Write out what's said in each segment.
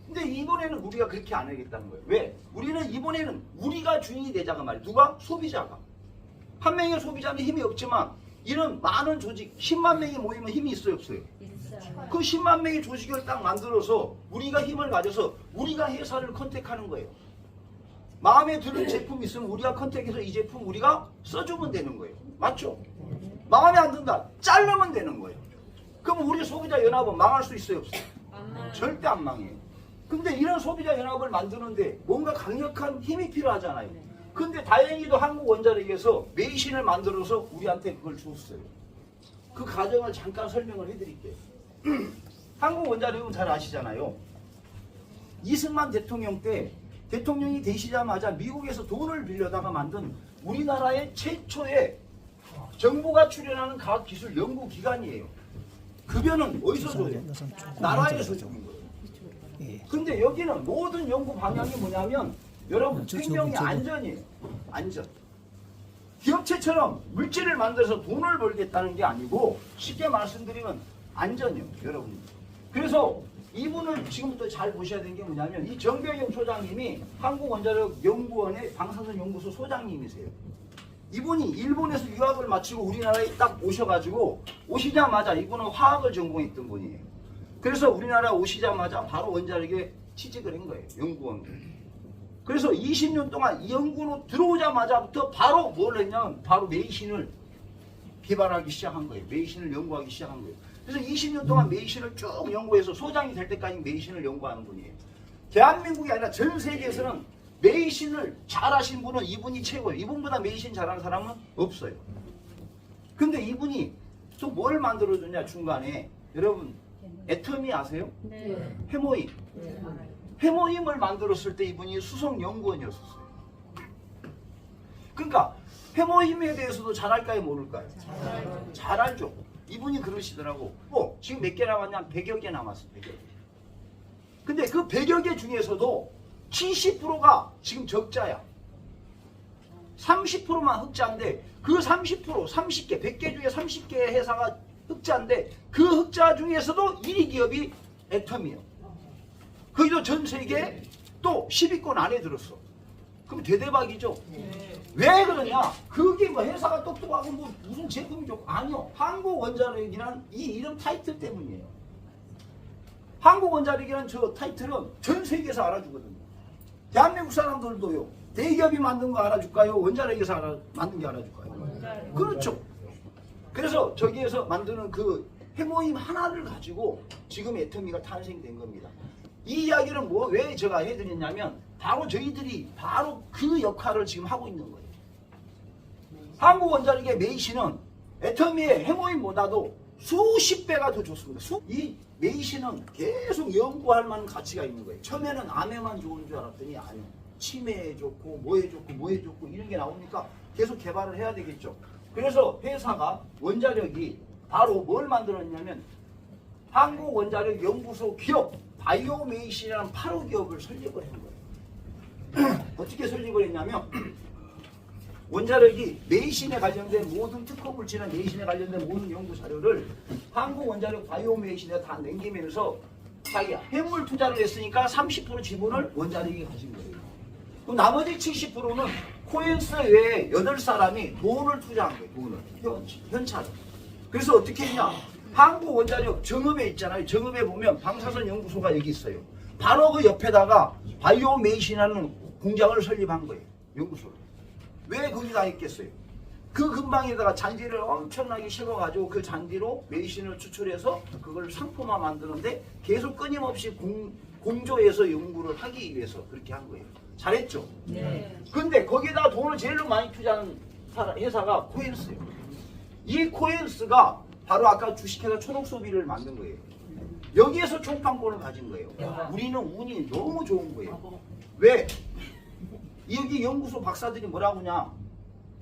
근데 이번에는 우리가 그렇게 안 하겠다는 거예요. 왜? 우리는 이번에는 우리가 주인이 되자가 말이에요. 누가? 소비자가. 한 명의 소비자는 힘이 없지만 이런 많은 조직 10만 명이 모이면 힘이 있어요, 없어요? 있어요. 그 10만 명의 조직을 딱 만들어서 우리가 힘을 가져서 우리가 회사를 컨택하는 거예요. 마음에 드는 제품이 있으면 우리가 컨택해서 이 제품 우리가 써주면 되는 거예요. 맞죠? 마음에 안 든다. 자르면 되는 거예요. 그럼 우리 소비자 연합은 망할 수 있어요, 없어요? 절대 안 망해요. 근데 이런 소비자 연합을 만드는데 뭔가 강력한 힘이 필요하잖아요. 근데 다행히도 한국원자력에서 메이신을 만들어서 우리한테 그걸 줬어요. 그 과정을 잠깐 설명을 해드릴게요. 한국원자력은 잘 아시잖아요. 이승만 대통령 때 대통령이 되시자마자 미국에서 돈을 빌려다가 만든 우리나라의 최초의 정부가 출연하는 과학기술 연구기관이에요. 급여는 어디서 줘요? 나라에서 주는 거예요. 근데 여기는 모든 연구 방향이 뭐냐면 여러분 생명의 안전이에요. 안전. 기업체처럼 물질을 만들어서 돈을 벌겠다는 게 아니고 쉽게 말씀드리면 안전이요, 여러분. 그래서 이분을 지금부터 잘 보셔야 되는 게 뭐냐면 이 정병영 소장님이 한국원자력 연구원의 방사선 연구소 소장님이세요. 이분이 일본에서 유학을 마치고 우리나라에 딱 오셔가지고 오시자마자 이분은 화학을 전공했던 분이에요. 그래서 우리나라 오시자마자 바로 원자력에 취직을 한 거예요. 연구원. 그래서 20년 동안 이 연구로 들어오자마자부터 바로 뭘 했냐면 바로 메이신을 개발하기 시작한 거예요. 메이신을 연구하기 시작한 거예요. 그래서 20년 동안 메이신을 쭉 연구해서 소장이 될 때까지 메이신을 연구하는 분이에요. 대한민국이 아니라 전 세계에서는 메이신을 잘하신 분은 이분이 최고예요. 이분보다 메이신 잘하는 사람은 없어요. 근데 이분이 또 뭘 만들어줬냐 중간에 여러분 애터미 아세요? 네. 해모임. 네. 해모임을 만들었을 때 이분이 수석연구원이었어요. 그러니까 해모임에 대해서도 잘 알까요 모를까요? 잘 알죠. 이분이 그러시더라고. 지금 몇 개 남았냐? 100여 개 남았어. 100여 개. 근데 그 100여 개 중에서도 70%가 지금 적자야. 30%만 흑자인데 그 30%, 30개, 100개 중에 30개 회사가 흑자인데 그 흑자 중에서도 1위 기업이 애텀이에요. 거기도 전 세계 또 10위권 안에 들었어. 그럼 대대박이죠. 왜 그러냐? 그게 뭐 회사가 똑똑하고 뭐 무슨 제품이 좋고 아니요. 한국원자력이란 이 이름 타이틀 때문이에요. 한국원자력이란 저 타이틀은 전 세계에서 알아주거든요. 대한민국 사람들도요. 대기업이 만든 거 알아줄까요? 원자력에서 만든 게 알아줄까요? 그렇죠. 그래서 저기에서 만드는 그 해모임 하나를 가지고 지금 애터미가 탄생된 겁니다. 이 이야기를 왜 제가 해드렸냐면 바로 저희들이 바로 그 역할을 지금 하고 있는 거예요. 한국원자력의 메이신은 애터미의 해모임보다도 수십 배가 더 좋습니다. 이 메이신은 계속 연구할 만한 가치가 있는 거예요. 처음에는 암에만 좋은 줄 알았더니 아니요. 치매에 좋고 뭐에 좋고 뭐에 좋고 이런 게 나오니까 계속 개발을 해야 되겠죠. 그래서 회사가 원자력이 바로 뭘 만들었냐면 한국원자력연구소 기업 바이오메이신이라는 8호 기업을 설립을 한 거예요. 어떻게 설립을 했냐면 원자력이 메이신에 관련된 모든 특허 물질이나 메이신에 관련된 모든 연구 자료를 한국원자력 바이오메이신에 다 남기면서 자기 해물 투자를 했으니까 30% 지분을 원자력이 가진 거예요. 그럼 나머지 70%는 코엔스 외에 8사람이 돈을 투자한 거예요. 돈을. 현찰을. 그래서 어떻게 했냐. 한국원자력 정읍에 있잖아요. 정읍에 보면 방사선 연구소가 여기 있어요. 바로 그 옆에다가 바이오메이신이라는 공장을 설립한 거예요. 연구소를. 왜 거기다 했겠어요? 그 근방에다가 잔디를 엄청나게 심어가지고 그 잔디로 메이신을 추출해서 그걸 상품화 만드는데 계속 끊임없이 공조해서 연구를 하기 위해서 그렇게 한 거예요. 잘했죠? 네. 근데 거기다 돈을 제일 많이 투자하는 회사가 코엔스예요. 이 코엔스가 바로 아까 주식회사 초록소비를 만든 거예요. 여기에서 총판권을 가진 거예요. 우리는 운이 너무 좋은 거예요. 왜? 여기 연구소 박사들이 뭐라고 하냐?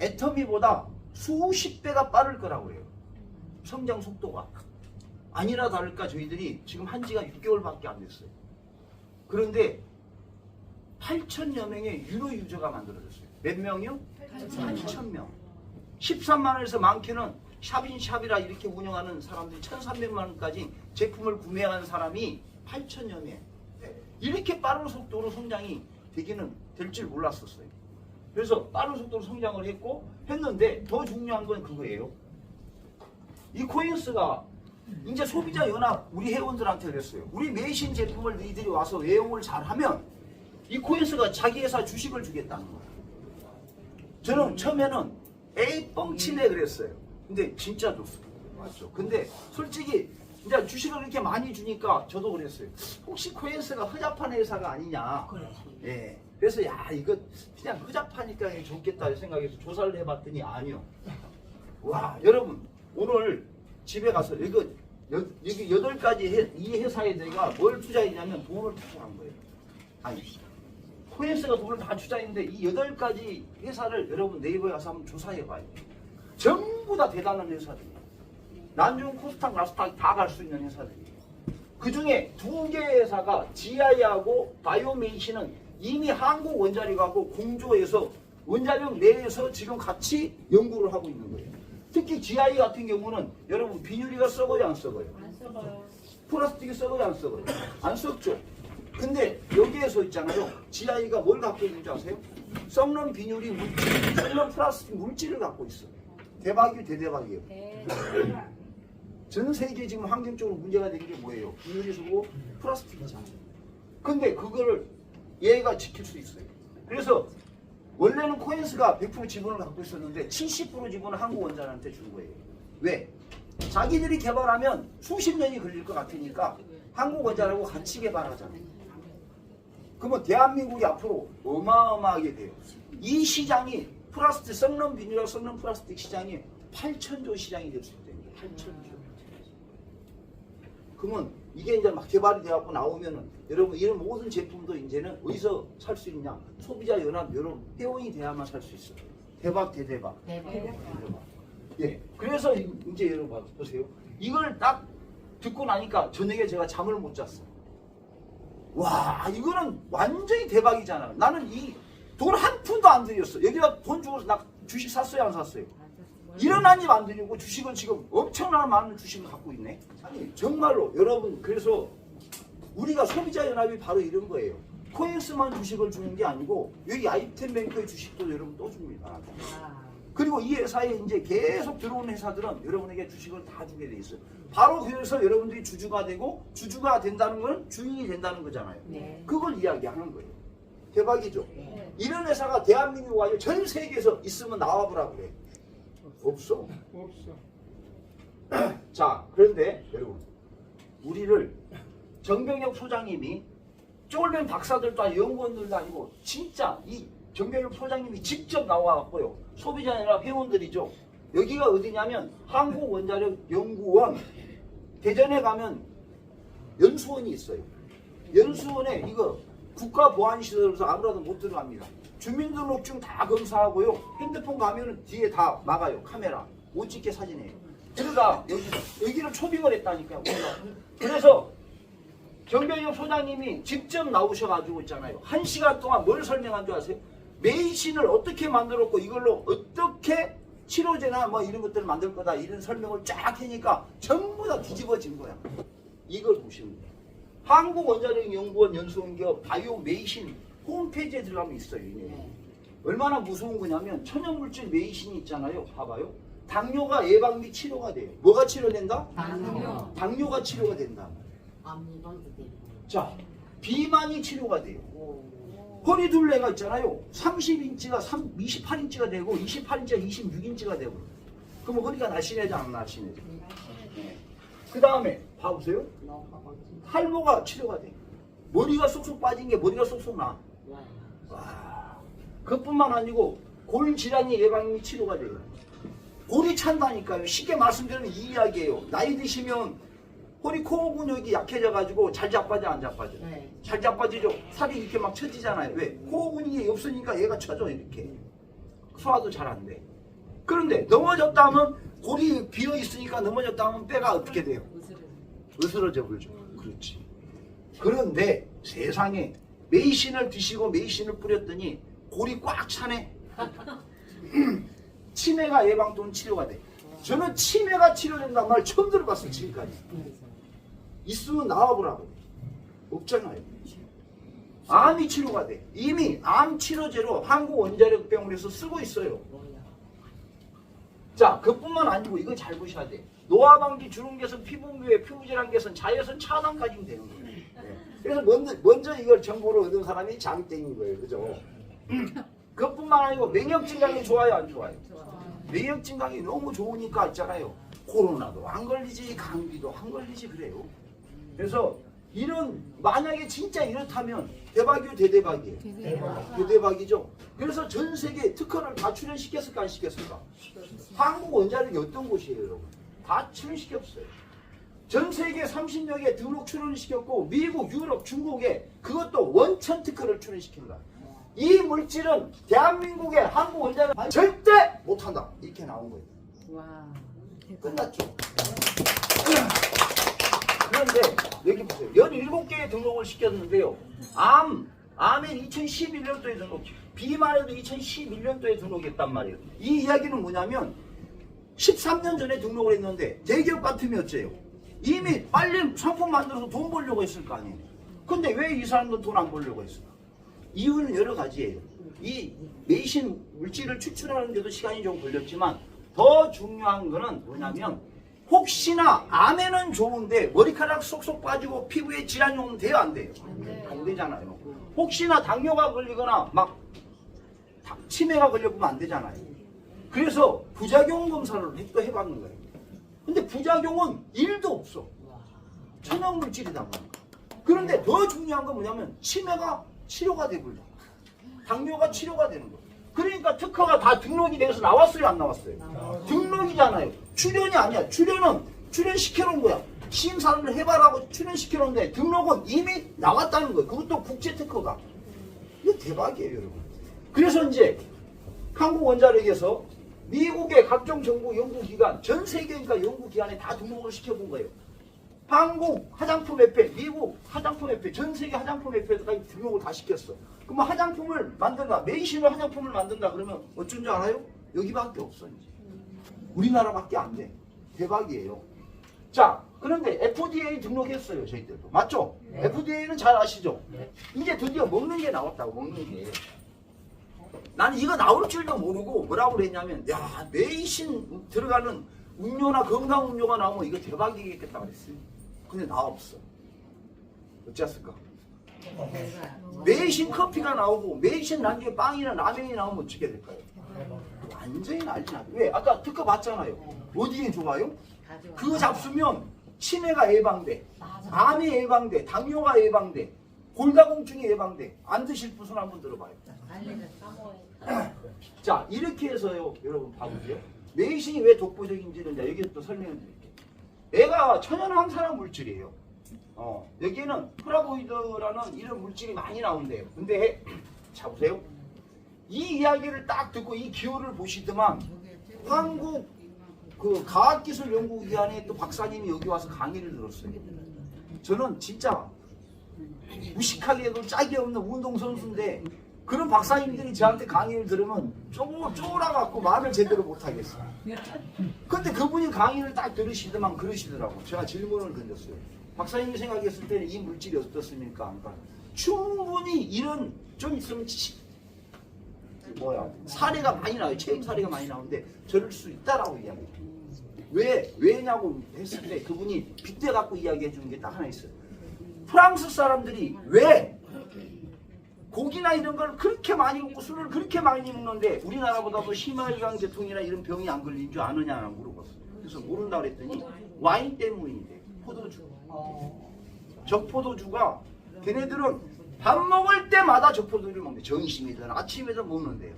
애터미보다 수십 배가 빠를 거라고 해요. 성장 속도가. 아니나 다를까 저희들이 지금 한 지가 6개월밖에 안 됐어요. 그런데 8천여 명의 유로 유저가 만들어졌어요. 몇 명이요? 8,000명. 13만 원에서 많게는 샵인샵이라 이렇게 운영하는 사람들이 1,300만 원까지 제품을 구매하는 사람이 8천여 명. 이렇게 빠른 속도로 성장이 되기는 될 줄 몰랐었어요. 그래서 빠른 속도로 성장을 했는데 더 중요한 건 그거예요. 이 코인스가 이제 소비자 연합 우리 회원들한테 그랬어요. 우리 매신 제품을 너희들이 와서 외용을 잘하면 이 코인스가 자기 회사 주식을 주겠다는 거예요. 저는 처음에는 에이 뻥치네 그랬어요. 근데 진짜 줬어요. 맞죠? 근데 솔직히 이제 주식을 이렇게 많이 주니까 저도 그랬어요. 혹시 코인스가 허접한 회사가 아니냐. 예. 그래서 야 이거 그냥 허접하니까 좋겠다 생각해서 조사를 해봤더니 아니요. 와 여러분 오늘 집에 가서 여기 8가지 이 회사에 내가 뭘 투자했냐면 돈을 투자한 거예요. 아니 코인스가 돈을 다 투자했는데 이 8가지 회사를 여러분 네이버에 가서 한번 조사해봐요. 전부 다 대단한 회사들이에요. 난중 코스닥 나스닥 다 갈 수 있는 회사들이에요. 그 중에 2개 회사가 GI하고 바이오메이신은 이미 한국 원자력하고 공조해서 원자력 내에서 지금 같이 연구를 하고 있는 거예요. 특히 GI 같은 경우는 여러분 비닐이가 썩어요 안 썩어요? 안 썩어요. 플라스틱이 썩어요 안 썩어요? 안 썩죠. 근데 여기에서 있잖아요. GI가 뭘 갖고 있는지 아세요? 썩는 비닐이 물질, 썩는 플라스틱 물질을 갖고 있어요. 대박이에요 대대박이에요. 전 세계 지금 환경적으로 문제가 되는 게 뭐예요? 비닐이 썩고 플라스틱이잖아요. 근데 그거를 얘가 지킬 수 있어요. 그래서 원래는 코인스가 100% 지분을 갖고 있었는데 70% 지분을 한국원자력한테 준 거예요. 왜? 자기들이 개발하면 수십 년이 걸릴 것 같으니까 한국원자력하고 같이 개발하잖아요. 그러면 대한민국이 앞으로 어마어마하게 돼요. 이 시장이 플라스틱, 썩는 비닐과 썩는 플라스틱 시장이 8천조 시장이 될 수 있다는 거예요. 8천조. 그러면 이게 이제 막 개발이 돼갖고 나오면은 여러분 이런 모든 제품도 이제는 어디서 살 수 있냐? 소비자 연합 여러분 회원이 돼야만 살 수 있어요. 대박 대대박. 대박. 예. 그래서 이제 여러분 보세요. 이걸 딱 듣고 나니까 저녁에 제가 잠을 못 잤어요. 와 이거는 완전히 대박이잖아. 나는 이 돈 한 푼도 안 들였어. 여기다 돈 주고 나 주식 샀어요 안 샀어요? 이런 한 입 안 들이고 주식은 지금 엄청나게 많은 주식을 갖고 있네. 아니 정말로 여러분 그래서 우리가 소비자연합이 바로 이런 거예요. 코인스만 주식을 주는 게 아니고 여기 아이템뱅크의 주식도 여러분 또 줍니다. 그리고 이 회사에 이제 계속 들어오는 회사들은 여러분에게 주식을 다 주게 돼 있어요. 바로 그래서 여러분들이 주주가 되고 주주가 된다는 건 주인이 된다는 거잖아요. 네. 그걸 이야기하는 거예요. 대박이죠. 네. 이런 회사가 대한민국 아니고 전 세계에서 있으면 나와보라 그래. 없어. 자, 그런데 여러분, 우리를 정병혁 소장님이 쫄면 박사들도 아니고 연구원들도 아니고 진짜 이 정병혁 소장님이 직접 나와갖고요. 소비자연합 회원들이죠. 여기가 어디냐면 한국원자력연구원 대전에 가면 연수원이 있어요. 연수원에 이거 국가보안시설에서 아무라도 못 들어갑니다. 주민등록증 다 검사하고요. 핸드폰 가면은 뒤에 다 막아요. 카메라. 못 찍게 사진해요. 그러다 여기를 초빙을 했다니까요. 그래서 정병혁 소장님이 직접 나오셔가지고 있잖아요. 1시간 동안 뭘 설명한 줄 아세요? 메이신을 어떻게 만들었고 이걸로 어떻게 치료제나 뭐 이런 것들을 만들 거다 이런 설명을 쫙 하니까 전부 다 뒤집어진 거야. 이걸 보시면 돼요. 한국원자력연구원 연수원기업 바이오메이신 홈페이지에 들어가면 있어요. 얼마나 무서운 거냐면 천연물질 메이신이 있잖아요. 봐봐요. 당뇨가 예방 및 치료가 돼요. 뭐가 치료된다? 당뇨가 치료가 된다. 자, 비만이 치료가 돼요. 허리둘레가 있잖아요. 30인치가 28인치가 되고 28인치가 26인치가 되고 그러면 허리가 날씬해져 안 날씬해져? 네. 그 다음에 봐보세요. 탈모가 치료가 돼요. 머리가 쏙쏙 빠진 게 머리가 쏙쏙 나. 와. 그뿐만 아니고 골 질환이 예방 및 치료가 돼요. 골이 찬다니까요. 쉽게 말씀드리면 이 이야기예요. 나이 드시면 허리 코어 근육이 약해져가지고 잘 자빠져 안 자빠져? 네. 잘 자빠지죠. 살이 이렇게 막 처지잖아요. 왜? 코어 근육이 없으니까 얘가 처져 이렇게. 소화도 잘 안 돼. 그런데 넘어졌다 하면 골이 비어 있으니까 넘어졌다 하면 뼈가 어떻게 돼요? 으스러져 버리죠. 그렇지. 그런데 세상에 메이신을 드시고 메이신을 뿌렸더니 골이 꽉 차네. 치매가 예방 또는 치료가 돼. 저는 치매가 치료된다는 말 처음 들어봤어요. 지금까지. 있으면 나와보라고. 없잖아요. 암이 치료가 돼. 이미 암 치료제로 한국원자력병원에서 쓰고 있어요. 자, 그뿐만 아니고 이거 잘 보셔야 돼. 노화방지, 주름개선, 피부미외, 피부질환 개선, 자외선 차단까지 되는 거예요. 네. 그래서 먼저 이걸 정보를 얻은 사람이 장땡인 거예요. 그죠? 그뿐만 아니고免疫증강이 좋아요, 안 좋아요?免疫증강이 너무 좋으니까 있잖아요. 코로나도 안 걸리지, 감기도 안 걸리지 그래요. 그래서 이런 만약에 진짜 이렇다면 대박이요, 대대박이에요. 대대박이죠. 그래서 전 세계 특허를 다 출연시켰을까 안 시켰을까? 한국 원자력이 어떤 곳이에요, 여러분? 다 출연시켰어요. 전 세계 30여 개 등록 출연시켰고 미국, 유럽, 중국에 그것도 원천 특허를 출연시킨 거야. 이 물질은 대한민국의 한국 원자력 절대 못한다. 이렇게 나온 거예요. 와, 끝났죠. 그런데 여기 보세요. 17개의 등록을 시켰는데요. 암은 2011년도에 등록, 비만에도 2011년도에 등록했단 말이에요. 이 이야기는 뭐냐면 13년 전에 등록을 했는데 대기업 같으면 어째요? 이미 빨리 상품 만들어서 돈 벌려고 했을 거 아니에요. 근데 왜 이 사람도 돈 안 벌려고 했을까? 이유는 여러 가지예요. 이 메이신 물질을 추출하는 데도 시간이 좀 걸렸지만 더 중요한 거는 뭐냐면 혹시나 암에는 좋은데 머리카락 쏙쏙 빠지고 피부에 질환이 오면 돼요, 안 돼요? 안 되잖아요. 혹시나 당뇨가 걸리거나 막 치매가 걸려보면 안 되잖아요. 그래서 부작용 검사를 또 해봤는 거예요. 근데 부작용은 1도 없어. 천연물질이다 보니까. 그런데 더 중요한 건 뭐냐면 치매가 치료가 되고요. 당뇨가 치료가 되는 거예요. 그러니까 특허가 다 등록이 돼서 나왔어요, 안 나왔어요? 등록이잖아요. 출연이 아니야. 출연은 출연시켜놓은 거야. 심사를 해봐라고 출연시켜놓은데 등록은 이미 나왔다는 거예요. 그것도 국제 특허가. 이거 대박이에요, 여러분. 그래서 이제 한국원자력에서 미국의 각종 정부 연구기관, 전 세계니까 연구기관에 다 등록을 시켜본 거예요. 한국 화장품협회, 미국 화장품협회, 전 세계 화장품협회까지 등록을 다 시켰어. 그러면 화장품을 만든다, 메이신으로 화장품을 만든다 그러면 어쩐 줄 알아요? 여기밖에 없어 이제. 우리나라밖에 안 돼. 대박이에요. 자, 그런데 FDA 등록했어요, 저희들도. 맞죠? 네. FDA는 잘 아시죠? 네. 이제 드디어 먹는 게 나왔다고, 먹는 게. 나는 이거 나올 줄도 모르고 뭐라고 그랬냐면, 야, 메이신 들어가는 음료나 건강 음료가 나오면 이거 대박이겠다 그랬어요. 근데 나 없어. 어찌했을까? 메이신 커피가 나오고 메이신 나중에 빵이나 라면이 나오면 어떻게 될까요? 완전히 난리 나죠. 왜? 아까 특허 봤잖아요. 어디에 좋아요? 그거 잡수면 치매가 예방돼, 암이 예방돼, 당뇨가 예방돼, 골다공증이 예방돼. 안 드실 분은 한번 들어봐요. 자, 이렇게 해서요, 여러분 봐보세요. 메이신이 왜 독보적인지는 여기서 또 설명을 드릴게요. 얘가 천연항산화 물질이에요. 여기에는 플라보이드라는 이런 물질이 많이 나온대요. 근데 자 보세요. 이 이야기를 딱 듣고 이 기호를 보시더만 한국 그 과학기술연구기관의 또 박사님이 여기 와서 강의를 들었어요. 저는 진짜 무식하게도 짝이 없는 운동선수인데 그런 박사님들이 저한테 강의를 들으면 쫄아갖고 말을 제대로 못하겠어요. 근데 그분이 강의를 딱 들으시더만 그러시더라고. 제가 질문을 던졌어요. 박사님이 생각했을 때는 이 물질이 어떻습니까? 그러니까 충분히 이런 좀 있으면 사례가 많이 나와요. 체험 사례가 많이 나오는데 저럴 수 있다라고 이야기해요. 왜냐고 했을 때 그분이 빗대 갖고 이야기해 주는 게 딱 하나 있어요. 프랑스 사람들이 왜 고기나 이런 걸 그렇게 많이 먹고 술을 그렇게 많이 먹는데 우리나라보다도 심혈관 계통이나 이런 병이 안 걸리는 줄 아느냐고 물어봤어요. 그래서 모른다 그랬더니 와인 때문인데, 포도주. 적포도주가 걔네들은 밥 먹을 때마다 적포도주를 먹는데, 점심이든 아침이든 먹는데요.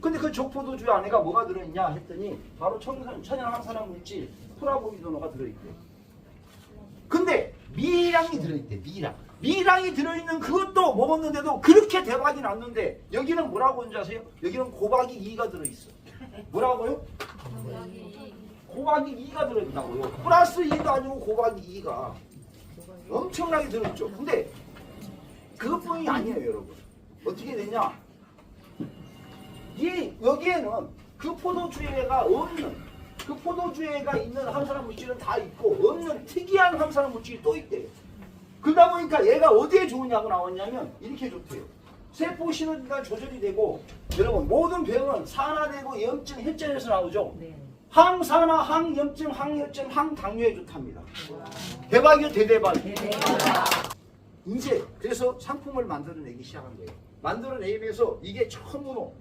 근데 그 적포도주 안에가 뭐가 들어있냐 했더니 바로 천연항산화 물질 플라보이드노가 들어있대요. 근데 미량이 들어있대. 미량이 들어있는 그것도 먹었는데도 그렇게 대박이 났는데 여기는 뭐라고 하는지 아세요? 여기는 고박이 2가 들어있어. 뭐라고요? 고박이 2가 들어있다고요. 플러스 2가 아니고 고박이 2가 엄청나게 들어있죠. 근데 그것뿐이 아니에요, 여러분. 어떻게 되냐? 여기에는 그 포도주에가 없는, 그 포도주에가 있는 항산화 물질은 다 있고 없는 특이한 항산화 물질이 또 있대요. 그러다 보니까 얘가 어디에 좋으냐고 나왔냐면 이렇게 좋대요. 세포 신호가 조절이 되고 여러분 모든 병은 산화되고 염증 혈전에서 나오죠. 네. 항산화, 항염증, 항혈증, 항당뇨에 좋답니다. 대박이요, 대대박. 이제 그래서 상품을 만들어내기 시작한 거예요. 만들어내면서 이게 처음으로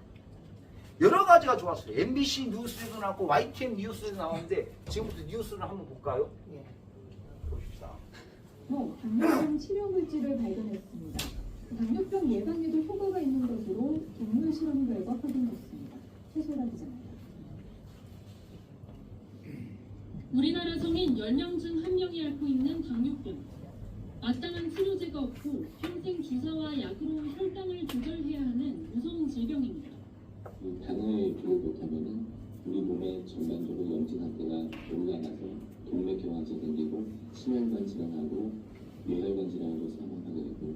여러 가지가 좋았어요. MBC 뉴스에도 나왔고 YTN 뉴스에도 나왔는데 지금부터 뉴스를 한번 볼까요? 예. 봅시다. 당뇨병 치료 물질을 발견했습니다. 당뇨병 예방에도 효과가 있는 것으로 동물 실험 결과 확인됐습니다. 최소라 기자입니다. 우리나라 성인 10명 중 1명이 앓고 있는 당뇨병. 마땅한 치료제가 없고 평생 주사와 약으로 혈당을 조절해야 하는 무서운 질병입니다. 당을 조절 못하면 우리 몸의 전반적으로 염증 상태가 올라가서 동맥경화증 생기고 심혈관 질환하고 뇌혈관 질환으로 사망하게 되고.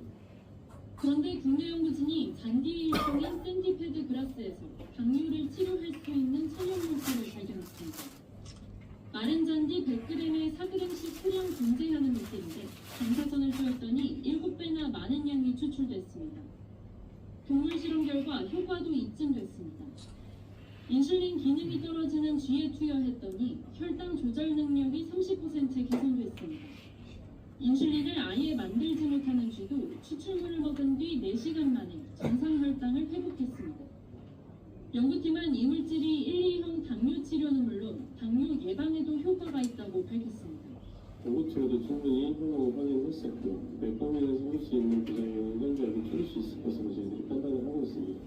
그런데 국내 연구진이 잔디의 일종인 샌디패드 그라스에서 당뇨를 치료할 수 있는 천연 물질을 발견했습니다. 마른 잔디 100g에 4g씩 소량 분쇄하는 물질인데 방사선을 쏘였더니 7배나 많은 양이 추출됐습니다. 동물 실험 결과 효과도 입증됐습니다. 인슐린 기능이 떨어지는 쥐에 투여했더니 혈당 조절 능력이 30% 개선됐습니다. 인슐린을 아예 만들지 못하는 쥐도 추출물을 먹은 뒤 4시간 만에 정상 혈당을 회복했습니다. 연구팀은 이 물질이 1, 2형 당뇨 치료는 물론 당뇨 예방에도 효과가 있다고 밝혔습니다. 연구팀에도 충분히 효과를 확인했었고 뇌과민에 생길 수 있는 부작용을 현저하게 줄일 수 있을 것으로 저희들이 판단을 하고 있습니다.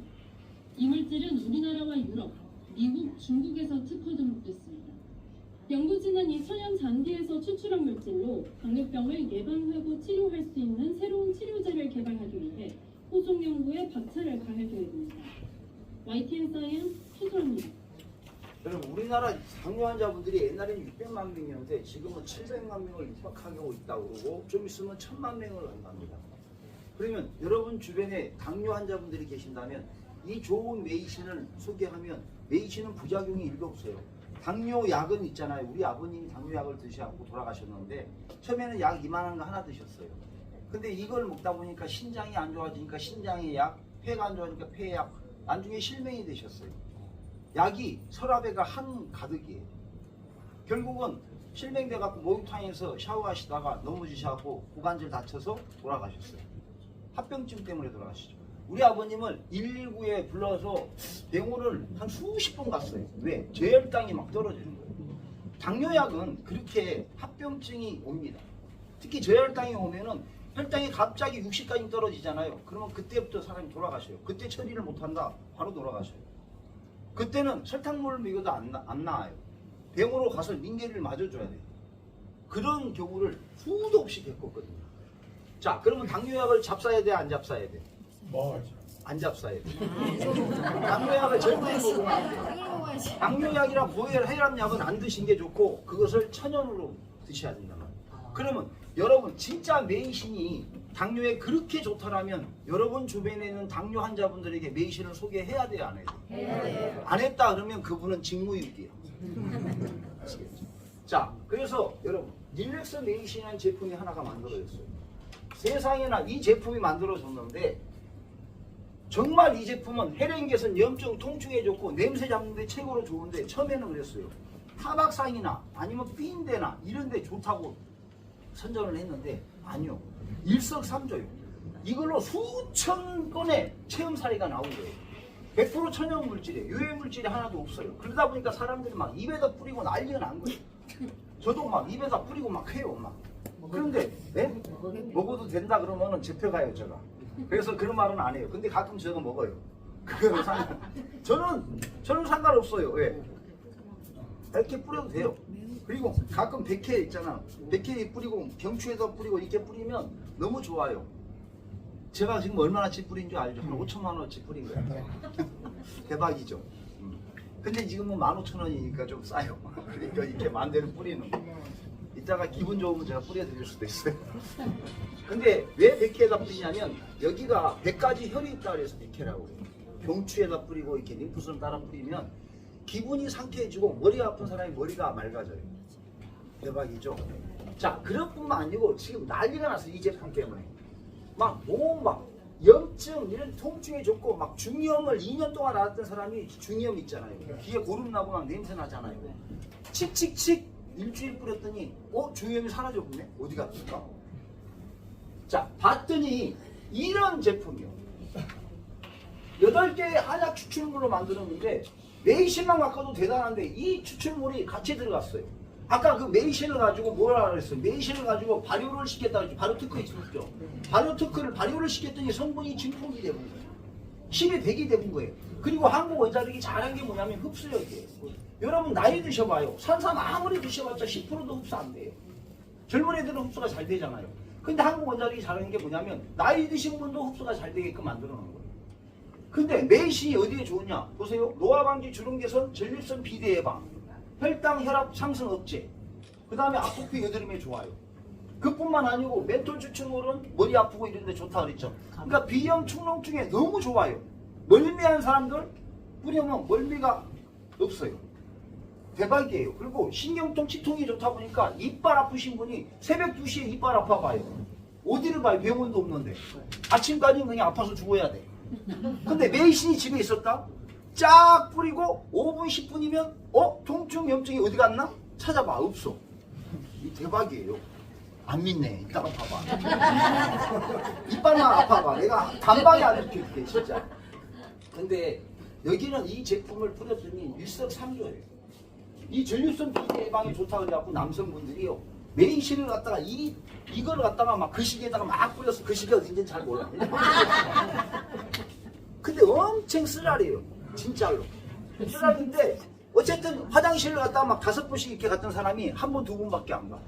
이 물질은 우리나라와 유럽, 미국, 중국에서 특허 등록됐습니다. 연구진은 이 천연 잔디에서 추출한 물질로 당뇨병을 예방하고 치료할 수 있는 새로운 치료제를 개발하기 위해 호송 연구에 박차를 가할 계획입니다. YTN 사이언스 최소라입니다. 여러분 우리나라 당뇨 환자분들이 옛날에는 600만 명이었는데 지금은 700만 명을 협박하고 있다고 그러고 좀 있으면 1000만 명을 한답니다. 그러면 여러분 주변에 당뇨 환자분들이 계신다면 이 좋은 메이신을 소개하면 메이신은 부작용이 1도 없어요. 당뇨 약은 있잖아요. 우리 아버님이 당뇨 약을 드셔갖고 돌아가셨는데 처음에는 약 이만한 거 하나 드셨어요. 근데 이걸 먹다 보니까 신장이 안 좋아지니까 신장의 약, 폐가 안 좋아지니까 폐약, 나중에 실명이 되셨어요. 약이 서랍에가 한 가득이에요. 결국은 실명돼갖고 목욕탕에서 샤워하시다가 넘어지셔갖고 고관절 다쳐서 돌아가셨어요. 합병증 때문에 돌아가시죠. 우리 아버님을 119에 불러서 병원을 한 수십 번 갔어요. 왜? 저혈당이 막 떨어지는 거예요. 당뇨약은 그렇게 합병증이 옵니다. 특히 저혈당이 오면은 혈당이 갑자기 60까지 떨어지잖아요. 그러면 그때부터 사람이 돌아가셔요. 그때 처리를 못한다. 바로 돌아가셔요. 그때는 설탕물을 먹여도 안 나아요. 병으로 가서 링겔을 맞아줘야 돼요. 그런 경우를 수도 없이 겪었거든요. 자, 그러면 당뇨약을 잡사야 돼, 안 잡사야 돼? 안 잡사야 돼. 당뇨약을 절대 먹으면 안 돼요. 당뇨약이랑 고혈압약은 안 드신 게 좋고 그것을 천연으로 드셔야 된단 말이에요. 그러면 여러분 진짜 메이신이 당뇨에 그렇게 좋다라면 여러분 주변에 있는 당뇨 환자분들에게 메이신을 소개해야 돼요, 안 해야 돼요? 안 했다 그러면 그분은 직무유기예요. 아시겠죠? 자, 그래서 여러분 릴렉스 메이신이라는 제품이 하나가 만들어졌어요. 세상에나 이 제품이 만들어졌는데 정말 이 제품은 혈행 개선, 염증, 통증에 좋고 냄새 잡는 데 최고로 좋은데 처음에는 그랬어요. 타박상이나 아니면 삐인대나 이런 데 좋다고 선전을 했는데 아니요. 일석삼조요. 이걸로 수천 건의 체험 사례가 나온 거예요. 100% 천연 물질이에요. 유해 물질이 하나도 없어요. 그러다 보니까 사람들이 막 입에다 뿌리고 난리가 난 거예요. 저도 막 입에다 뿌리고 막 해요. 막. 그런데 네? 먹어도 된다 그러면은 잡혀가요, 제가. 그래서 그런 말은 안 해요. 근데 가끔 제가 먹어요. 그거는 저는 상관없어요. 왜? 이렇게 뿌려도 돼요. 그리고 가끔 백회 있잖아. 백회 뿌리고 경추에다 뿌리고 이렇게 뿌리면 너무 좋아요. 제가 지금 얼마나치 뿌린 줄 알죠? 한 5천만 원어치 뿌린 거예요. 대박이죠. 근데 지금은 15,000원이니까 좀 싸요. 그러니까 이렇게 만대로 뿌리는 거. 이따가 기분 좋으면 제가 뿌려드릴 수도 있어요. 근데 왜 백회에다 뿌리냐면 여기가 100가지 혈이 있다 그래서 백회라고 해요. 경추에다 뿌리고 이렇게 림프선 따라 뿌리면 기분이 상쾌해지고 머리 아픈 사람이 머리가 맑아져요. 대박이죠. 자, 그것뿐만 아니고 지금 난리가 났어. 이 제품 때문에. 막 염증 이런 통증에 좋고 막 중이염을 2년 동안 앓았던 사람이 중이염 있잖아요. 귀에 고름 나고 막 냄새 나잖아요. 칙칙칙 일주일 뿌렸더니 중이염이 사라져버네. 어디 갔을까? 자, 봤더니 이런 제품이요. 8개의 한약 추출물로 만들었는데 메이신만 갖고도 대단한데 이 추출물이 같이 들어갔어요. 아까 그 메이신을 가지고 뭐라 그랬어요? 메이신을 가지고 발효를 시켰다 그랬죠. 발효 특허 있었죠. 발효 특허를 발효를 시켰더니 성분이 증폭이 되는 거예요. 10이 100이 되는 거예요. 그리고 한국 원자력이 잘한 게 뭐냐면 흡수력이에요. 여러분 나이 드셔봐요. 산삼 아무리 드셔봤자 10%도 흡수 안 돼요. 젊은 애들은 흡수가 잘 되잖아요. 근데 한국 원자력이 잘하는 게 뭐냐면 나이 드신 분도 흡수가 잘 되게끔 만들어 놓은 거예요. 근데 메이신이 어디에 좋으냐? 보세요. 노화 방지, 주름 개선, 전립선 비대 예방, 혈당 혈압 상승 억제, 그 다음에 아토피 여드름에 좋아요. 그뿐만 아니고 멘톨 추출물은 머리 아프고 이런 데 좋다 그랬죠. 그러니까 비염 축농증에 너무 좋아요. 멀미한 사람들 뿌리면 멀미가 없어요. 대박이에요. 그리고 신경통, 치통이 좋다 보니까 이빨 아프신 분이 새벽 2시에 이빨 아파봐요. 어디를 봐요? 병원도 없는데. 아침까지는 그냥 아파서 죽어야 돼. 근데 메이신이 집에 있었다? 쫙 뿌리고 5분, 10분이면 통증, 염증이 어디 갔나? 찾아봐. 없어. 이 대박이에요. 안 믿네. 이따가 봐봐. 이빨만 아파봐. 내가 단방에 안 일으킬게 진짜. 근데 여기는 이 제품을 뿌렸더니 일석삼조예요. 이 전립선 비대 예방에 좋다 그래갖고 남성분들이요. 메이신을 갖다가 이거를 갖다가 막 그 시기에다가 막 뿌렸어. 그 시기가 어딘지는 잘 몰라. 근데 엄청 쓰라리에요. 진짜로. 쓰라리인데 어쨌든 화장실을 갔다가 막 5번씩 이렇게 갔던 사람이 한 번, 2번밖에 안 가.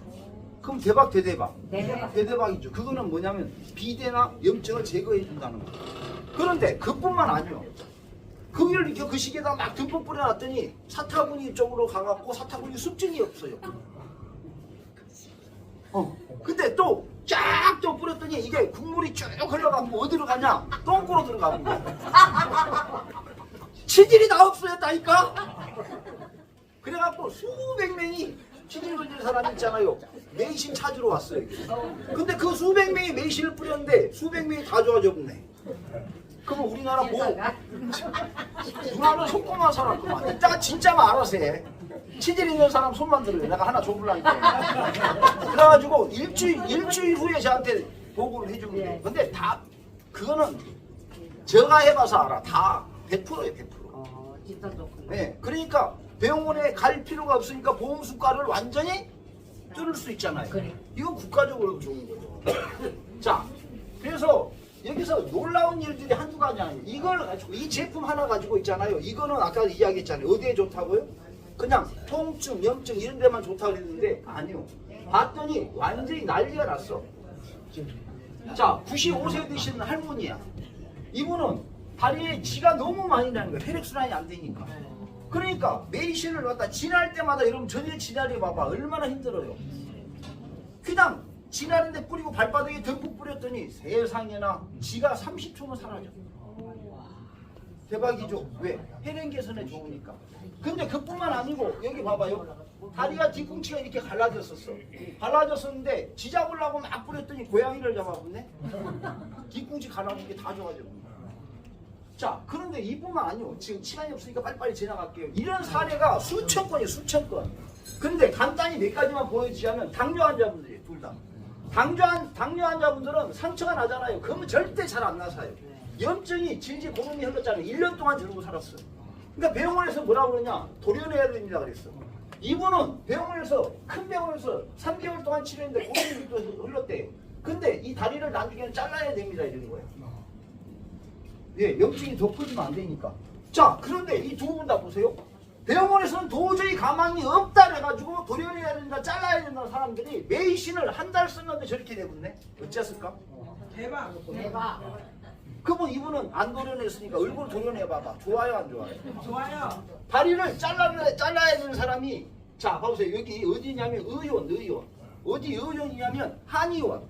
그럼 대박, 대대박. 대대박이죠. 그거는 뭐냐면 비대나 염증을 제거해 준다는 거예요. 그런데 그뿐만 아니요. 그걸 이렇게 그 시기에다가 막 듬뿍 뿌려놨더니 사타구니 쪽으로 가갖고 사타구니 습진이 없어요. 근데 또 쫙 또 뿌렸더니 이게 국물이 쭉 흘러가고 어디로 가냐? 똥꼬로 들어가는 거야. 치질이 다 없어졌다니까? 그래갖고 수백 명이 치질 걸린 사람 있잖아요. 메이신 찾으러 왔어요. 근데 그 수백 명이 메이신을 뿌렸는데 수백 명이 다 좋아졌네. 그러면 우리나라 누나는 손꼽만 살았구만. 이따가 진짜만 알아서 해. 치질 있는 사람 손만 들을래. 내가 하나 줘볼라니까. 그래가지고 일주일 후에 저한테 보고를 해주면 돼. 근데 다 그거는 제가 해봐서 알아. 다 100%예요. 100%. 진짜 좋구나. 네, 그러니까 병원에 갈 필요가 없으니까 보험 수가를 완전히 뚫을 수 있잖아요. 그래. 이건 국가적으로 좋은 거죠. 자, 그래서 여기서 놀라운 일들이 한두 가지 아니에요. 이걸 가지고 이 제품 하나 가지고 있잖아요. 이거는 아까 이야기했잖아요. 어디에 좋다고요? 그냥 통증, 염증 이런 데만 좋다고 그랬는데 아니요. 봤더니 완전히 난리가 났어. 자, 95세 되신 할머니야. 이분은 다리에 쥐가 너무 많이 나는 거야. 혈액순환이 안 되니까. 그러니까 메이신을 갖다 지날 때마다 여러분 전일 지날이 봐봐. 얼마나 힘들어요. 그냥 지날인데 뿌리고 발바닥에 듬뿍 뿌렸더니 세상에나 쥐가 30초면 사라져. 대박이죠. 왜? 혈행 개선에 좋으니까. 근데 그뿐만 아니고 여기 봐봐요. 다리가 뒤꿈치가 이렇게 갈라졌었어. 갈라졌었는데 쥐 잡으려고 막 뿌렸더니 고양이를 잡아봤네. 뒤꿈치 갈라진 게 다 좋아져. 자, 그런데 이뿐만 아니요. 지금 시간이 없으니까 빨리빨리 지나갈게요. 이런 사례가 수천 건이에요. 수천 건. 근데 간단히 몇 가지만 보여주자면 당뇨 환자분들이에요. 둘 다. 당뇨 환자분들은 상처가 나잖아요. 그러면 절대 잘 안 나사요. 염증이 질질 고름이 흘렀잖아요. 1년 동안 저러고 살았어요. 그러니까 병원에서 뭐라고 그러냐? 도려내야 됩니다 그랬어. 이분은 병원에서 큰 병원에서 3개월 동안 치료했는데 고름이 또 흘렀대요. 근데 이 다리를 나중에는 잘라야 됩니다 이러는 거예요. 예, 염증이 더 커지면 안 되니까. 자, 그런데 이 두 분 다 보세요. 병원에서는 도저히 가망이 없다 해가지고 도려내야 된다, 잘라야 된다는 사람들이 메이신을 한 달 썼는데 저렇게 되겠네. 어째을까? 대박. 그분 이분은 안 도려냈으니까 얼굴 도려내봐봐. 좋아요, 안 좋아요? 좋아요. 다리를 잘라야 되는 사람이, 자, 봐보세요. 여기 어디냐면 의원. 어디 의원이냐면 한의원.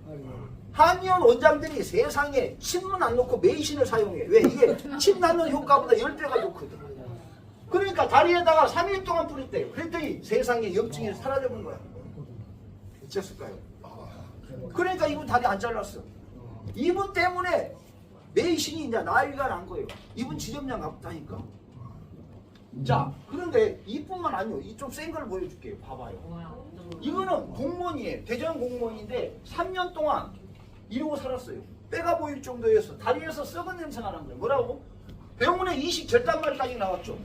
한의원 원장들이 세상에 침은 안 놓고 메이신을 사용해. 왜? 이게 침 낳는 효과보다 10배가 좋거든. 그러니까 다리에다가 3일 동안 뿌렸대요. 그랬더니 세상에 염증이 사라져본 거야. 됐을까요? 그러니까 이분 다리 안 잘랐어. 이분 때문에 메이신이 이제 나이가 난 거예요. 이분 지점장 같다니까. 자, 그런데 이뿐만 아니요. 이 좀 센 걸 보여줄게요. 봐봐요. 이거는 공무원이에요. 대전 공무원인데 3년 동안 이러고 살았어요. 때가 보일 정도였어. 다리에서 썩은 냄새가 나는 거예요. 뭐라고? 병원에 이식 절단말까지 나왔죠.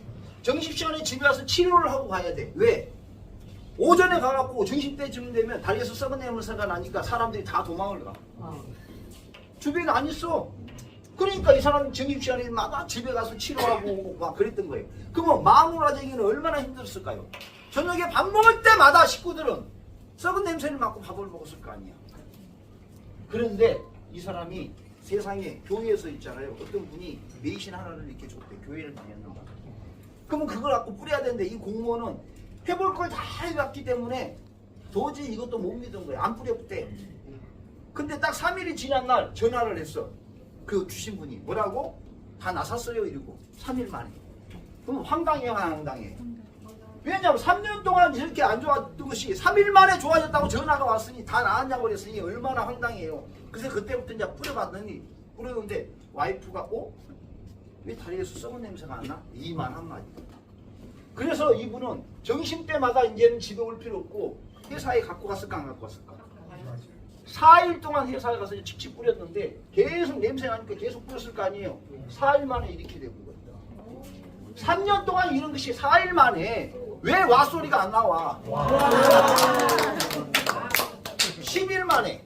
정식시간에 집에 와서 치료를 하고 가야 돼. 왜? 오전에 가갖고 정신때쯤 되면 다리에서 썩은 냄새가 나니까 사람들이 다 도망을 가. 주변에 안 있어. 그러니까 이 사람은 정식시간에마다 집에 가서 치료하고 오고 막 그랬던 거예요. 그러면 마누라쟁이는 얼마나 힘들었을까요? 저녁에 밥 먹을 때마다 식구들은 썩은 냄새를 맡고 밥을 먹었을 거 아니야. 그런데 이 사람이 세상에 교회에서 있잖아요. 어떤 분이 메이신 하나를 이렇게 줬대. 교회를 다녔는가. 그러면 그걸 갖고 뿌려야 되는데 이 공무원은 해볼 걸 다 해봤기 때문에 도저히 이것도 못 믿은 거야. 안 뿌렸대. 근데 딱 3일이 지난 날 전화를 했어. 그 주신 분이 뭐라고? 다 나섰어요 이러고 3일 만에. 그럼 황당해요, 황당해. 왜냐면 3년 동안 이렇게 안 좋았던 것이 3일 만에 좋아졌다고 전화가 왔으니 다 나았냐고 그랬으니 얼마나 황당해요. 그래서 그때부터 이제 뿌려봤더니 뿌렸는데 와이프가 왜 다리에서 썩은 냄새가 안 나? 이만 한마디. 그래서 이분은 점심 때마다 이제는 집에 올 필요 없고 회사에 갖고 갔을까 안 갖고 갔을까? 4일 동안 회사에 가서 직접 뿌렸는데 계속 냄새 나니까 계속 뿌렸을 거 아니에요. 4일 만에 이렇게 되는 겁니다. 3년 동안 이런 것이 4일 만에 왜 와 소리가 안 나와? 10일 만에,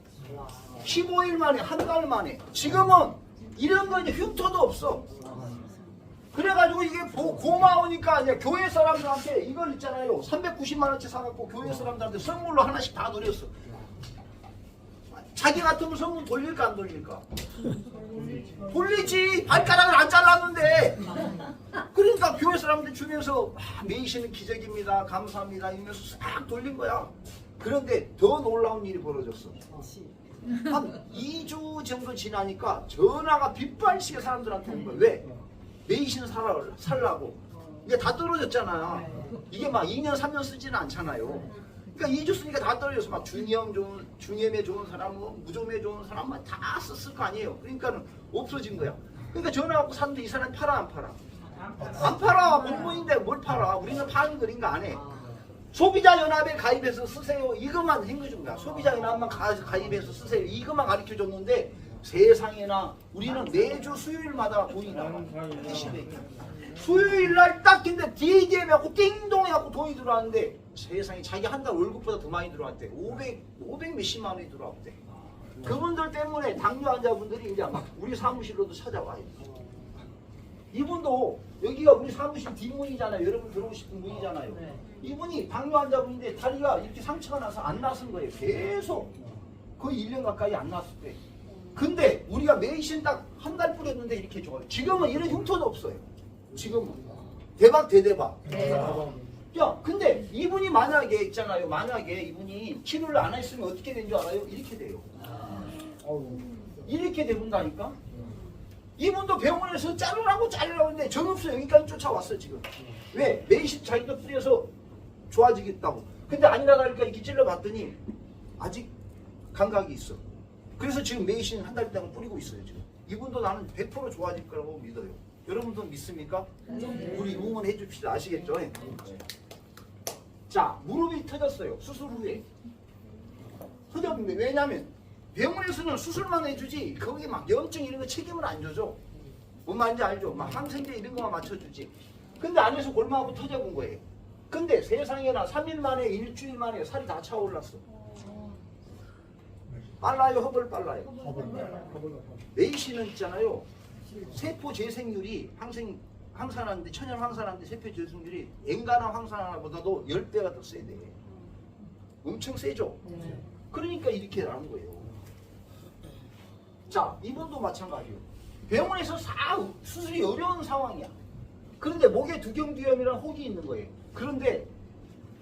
15일 만에, 한 달 만에. 지금은 이런 거 이제 흉터도 없어. 그래가지고 이게 고마우니까 이제 교회 사람들한테 이걸 있잖아요. 390만 원치 사갖고 교회 사람들한테 선물로 하나씩 다 드렸어. 자기 같으면 선물 돌릴까 안 돌릴까? 돌리지. 발가락을 안 잘랐는데. 그러니까 교회 사람들 주면서 메이시는 기적입니다. 감사합니다. 이러면서 싹 돌린 거야. 그런데 더 놀라운 일이 벌어졌어. 한 2주 정도 지나니까 전화가 빗발치게 사람들한테 온 거야. 왜? 메이신 살라고. 이게 다 떨어졌잖아. 이게 막 2년 3년 쓰지는 않잖아요. 그러니까 2주 쓰니까 다 떨어져서 막 중염에 좋은 사람, 무좀에 좋은 사람만 다 썼을 거 아니에요. 그러니까는 없어진 거야. 그러니까 전화 갖고 샀는데 이 사람이 팔아 안 팔아? 안 팔아. 공무원인데 뭘 팔아? 우리는 파는 거 인가 안 해. 소비자연합에 가입해서 쓰세요. 이것만 행겨준 거야. 소비자연합만 가입해서 쓰세요. 이것만 가르쳐줬는데 세상에나 우리는 매주 수요일마다 돈이 나와. 수요일날 딱 근데 DJM 하고 띵동 해갖고 돈이 들어왔는데 세상에 자기 한 달 월급보다 더 많이 들어왔대. 500 몇십만 원이 들어왔대. 그분들 때문에 당뇨 환자분들이 이제 막 우리 사무실로도 찾아와요. 이분도 여기가 우리 사무실 뒷문이잖아요. 여러분 들어오시는 문이잖아요. 이분이 당뇨 환자분인데 다리가 이렇게 상처가 나서 안 났은 거예요. 계속 거의 1년 가까이 안 났을 때. 근데 우리가 메이신 딱 한 달 뿌렸는데 이렇게 좋아요. 지금은 이런 흉터도 없어요. 지금은 대박 대대박. 야, 근데 이분이 만약에 있잖아요. 만약에 이분이 치료를 안 했으면 어떻게 된 줄 알아요? 이렇게 돼요. 이렇게 되본다니까. 이분도 병원에서 자르라고 했는데 정없어. 여기까지 쫓아왔어 지금. 왜? 메이신 자기도 뿌려서 좋아지겠다고. 근데 아니라 다를까 이렇게 찔러봤더니 아직 감각이 있어. 그래서 지금 메이신 한 달 동안 뿌리고 있어요 지금. 이분도 나는 100% 좋아질 거라고 믿어요. 여러분도 믿습니까? 우리 응원해 줍시다. 아시겠죠? 자, 무릎이 터졌어요. 수술 후에. 터졌는데 왜냐면 병원에서는 수술만 해주지 거기 막 염증 이런 거 책임을 안 져줘. 뭔 말인지 알죠? 막 항생제 이런 거만 맞춰주지. 근데 안에서 골마하고 터져본 거예요. 근데 세상에나 3일 만에 일주일 만에 살이 다 차올랐어. 빨라요? 허벌 빨라요? 메이시는 있잖아요. 세포 재생률이 항산화인데 천연 항산화인데 세포 재생률이 엔간한 항산화보다도 10배가 더 세대. 엄청 세죠? 그러니까 이렇게 나는 거예요. 자, 이분도 마찬가지예요. 병원에서 수술이 어려운 상황이야. 그런데 목에 두경두염이랑 혹이 있는 거예요. 그런데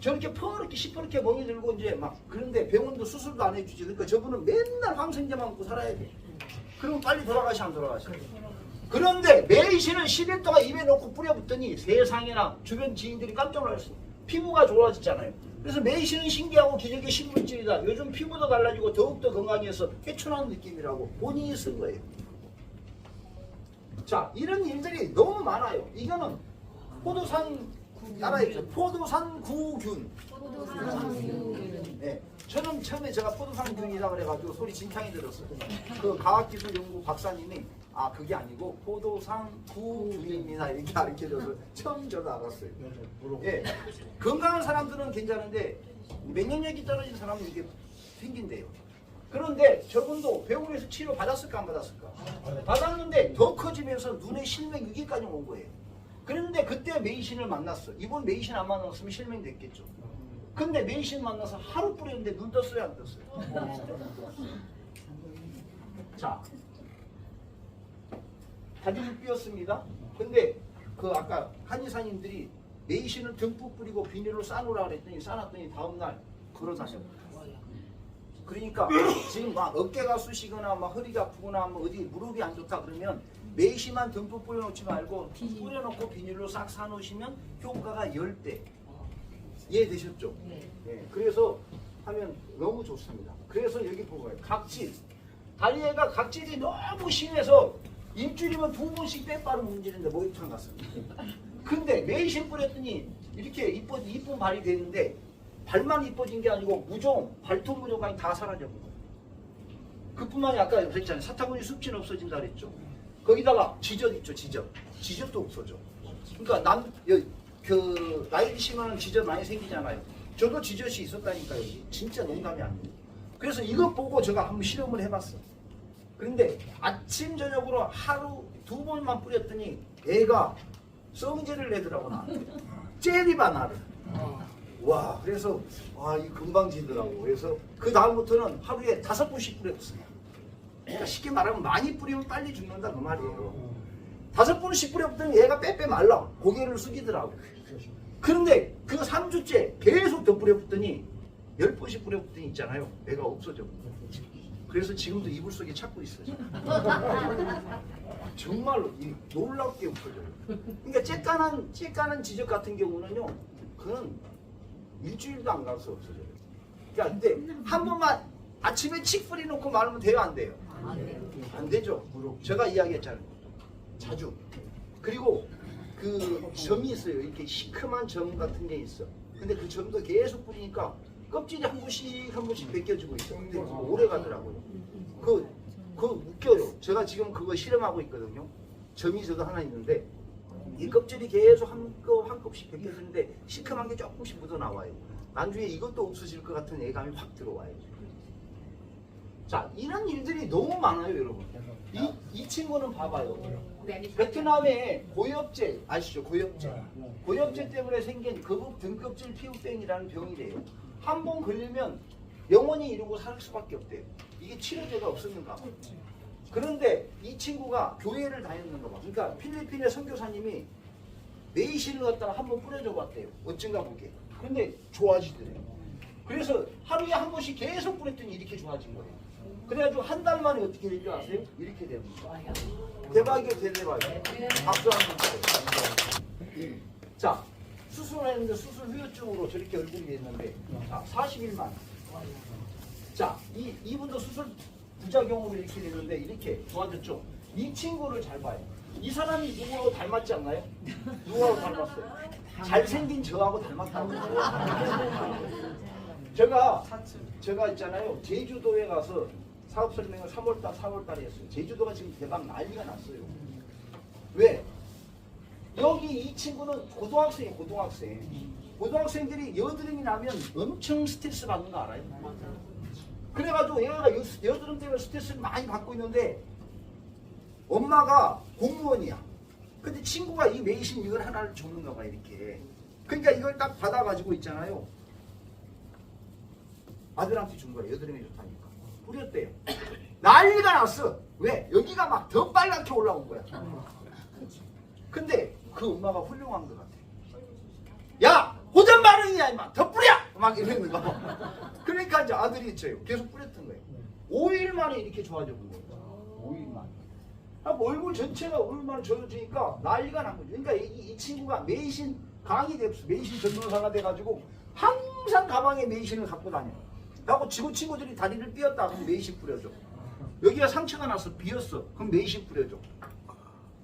저렇게 퍼렇게 시퍼렇게 멍이 들고 이제 막 그런데 병원도 수술도 안 해주지. 그러니까 저분은 맨날 항생제만 먹고 살아야 돼. 그럼 빨리 돌아가시 안 돌아가시? 그런데 메이신을 10일 동안 입에 넣고 뿌려붓더니 세상에나 주변 지인들이 깜짝 놀랐어. 피부가 좋아졌잖아요. 그래서 메이신은 신기하고 기적의 신물질이다. 요즘 피부도 달라지고 더욱더 건강해서 회춘하는 느낌이라고 본인이 쓴 거예요. 자, 이런 일들이 너무 많아요. 이거는 포도산 알아야죠. 포도산구균. 네. 저는 처음에 제가 포도산균이라고 그래가지고 소리 진창이 들었어요. 그 과학기술연구 박사님이 아 그게 아니고 포도산구균입니다 이렇게 가르쳐줘서 처음 저도 알았어요. 예, 건강한 사람들은 괜찮은데 면역력이 떨어진 사람은 이게 생긴대요. 그런데 저분도 병원에서 치료 받았을까 안 받았을까? 받았는데 더 커지면서 눈에 실명 6기까지 온 거예요. 그런데 그때 메이신을 만났어. 이번 메이신 안 만났으면 실명 됐겠죠. 근데 메이신 만나서 하루 뿌렸는데 눈 떴어요 안 떴어요? 자, 다리를 삐었습니다. 근데 그 아까 한의사님들이 메이신을 듬뿍 뿌리고 비닐로 싸놓으라 그랬더니 싸놨더니 다음날 걸어다녔어요. 그러니까 지금 막 어깨가 쑤시거나 막 허리가 아프거나 뭐 어디 무릎이 안 좋다 그러면 메이신만 듬뿍 뿌려놓지 말고 뿌려놓고 비닐로 싹 사놓으시면 효과가 10배. 이해되셨죠? 네. 그래서 하면 너무 좋습니다. 그래서 여기 보고요. 각질. 다리에가 각질이 너무 심해서 일주일이면 2번씩 빼빠로 문지르는데 목욕탕 갔습니다. 근데 메이신 뿌렸더니 이렇게 이쁜 발이 되는데 발만 이뻐진 게 아니고 무좀, 발톱 무좀까지 다 사라져버린 거예요. 그뿐만이 아까 그랬잖아요. 사타구니 습진 없어진다 그랬죠. 거기다가 지젖 있죠, 지젖. 지젖도 없어져. 그러니까 그 나이 드시면 지젖 많이 생기잖아요. 저도 지젖이 있었다니까요. 진짜 농담이 아니에요. 그래서 이거 보고 제가 한번 실험을 해봤어. 그런데 아침 저녁으로 하루 2번만 뿌렸더니 애가 성질을 내더라고 나한테. 젤리바나를. 와, 그래서 와, 이 금방 지더라고. 그래서 그 다음부터는 하루에 5번씩 뿌렸어요. 그러니까 쉽게 말하면 많이 뿌리면 빨리 죽는다 그 말이에요. 5번씩 뿌렸더니 얘가 빼빼 말라. 고개를 숙이더라고. 그런데 그 3주째 계속 더 뿌려붙더니 10번씩 뿌려붙더니 있잖아요. 애가 없어져. 그래서 지금도 이불 속에 찾고 있어요. 정말로 놀랍게 없어져요. 그러니까 쬐깐한 지적 같은 경우는요. 그건 일주일도 안 가서 없어져요. 그러니까 근데 한 번만 아침에 칙 뿌려놓고 말하면 돼요 안 돼요? 안 되죠. 제가 이야기했잖아요. 자주. 그리고 그 점이 있어요. 이렇게 시큼한 점 같은 게 있어. 근데 그 점도 계속 뿌리니까 껍질이 한 번씩 벗겨지고 있어. 근데 오래 가더라고요. 그거 웃겨요. 제가 지금 그거 실험하고 있거든요. 점이 저도 하나 있는데 이 껍질이 계속 한 kop씩 벗겨지는데 시큼한 게 조금씩 묻어 나와요. 나중에 이것도 없어질 것 같은 예감이 확 들어와요. 자, 이런 일들이 너무 많아요, 여러분. 이 친구는 봐봐요. 베트남의 고엽제 아시죠? 고엽제 때문에 생긴 거북 등껍질 피부병이라는 병이래요. 한 번 걸리면 영원히 이러고 살 수밖에 없대요. 이게 치료제가 없었는가 봐. 그런데 이 친구가 교회를 다녔는가 봐. 그러니까 필리핀의 선교사님이 메이신을 갖다가 한번 뿌려줘 봤대요. 어쩐가 보게. 근데 좋아지더래요. 그래서 하루에 한 번씩 계속 뿌렸더니 이렇게 좋아진 거예요. 그래가지고 한 달 만에 어떻게 된 줄 아세요? 이렇게 됩니다. 대박이에요, 대박이에요. 박수 한번 주세요. 자, 수술했는데 수술 후유증으로 저렇게 얼굴이 됐는데, 자, 41만. 자, 이분도 수술 부작용으로 이렇게 됐는데 이렇게 좋아졌죠. 이 친구를 잘 봐요. 이 사람이 누구하고 닮았지 않나요? 누구하고 닮았어요? 잘생긴 저하고 닮았다고. 제가 있잖아요. 제주도에 가서 사업 설명을 4월달에 했어요. 제주도가 지금 대박 난리가 났어요. 왜? 여기 이 친구는 고등학생이에요. 고등학생들이 여드름이 나면 엄청 스트레스 받는 거 알아요? 그래가지고 얘가 여드름 때문에 스트레스를 많이 받고 있는데 엄마가 공무원이야. 근데 친구가 이 메이신 이걸 하나를 줬는가 봐 이렇게. 그러니까 이걸 딱 받아가지고 있잖아요. 아들한테 준 거예요. 여드름이 좋다니까. 뿌렸대요. 난리가 났어. 왜? 여기가 막 더 빨갛게 올라온 거야. 근데 그 엄마가 훌륭한 것 같아. 야! 호전 반응이야 임마! 더 뿌려! 막 이러는 거. 그러니까 이제 아들이 있어요. 계속 뿌렸던 거예요. 5일 만에 이렇게 좋아졌던 거예요. 5일 만에. 얼굴 전체가 5일 만에 좋아지니까 난리가 난 거죠. 그러니까 이 친구가 메이신 강의 됐어. 메이신 전도사가 돼가지고 한 항상 가방에 메이신을 갖고 다녀. 하고 친구들이 다리를 삐었다 그럼 메이신 뿌려줘. 여기가 상처가 나서 비었어. 그럼 메이신 뿌려줘.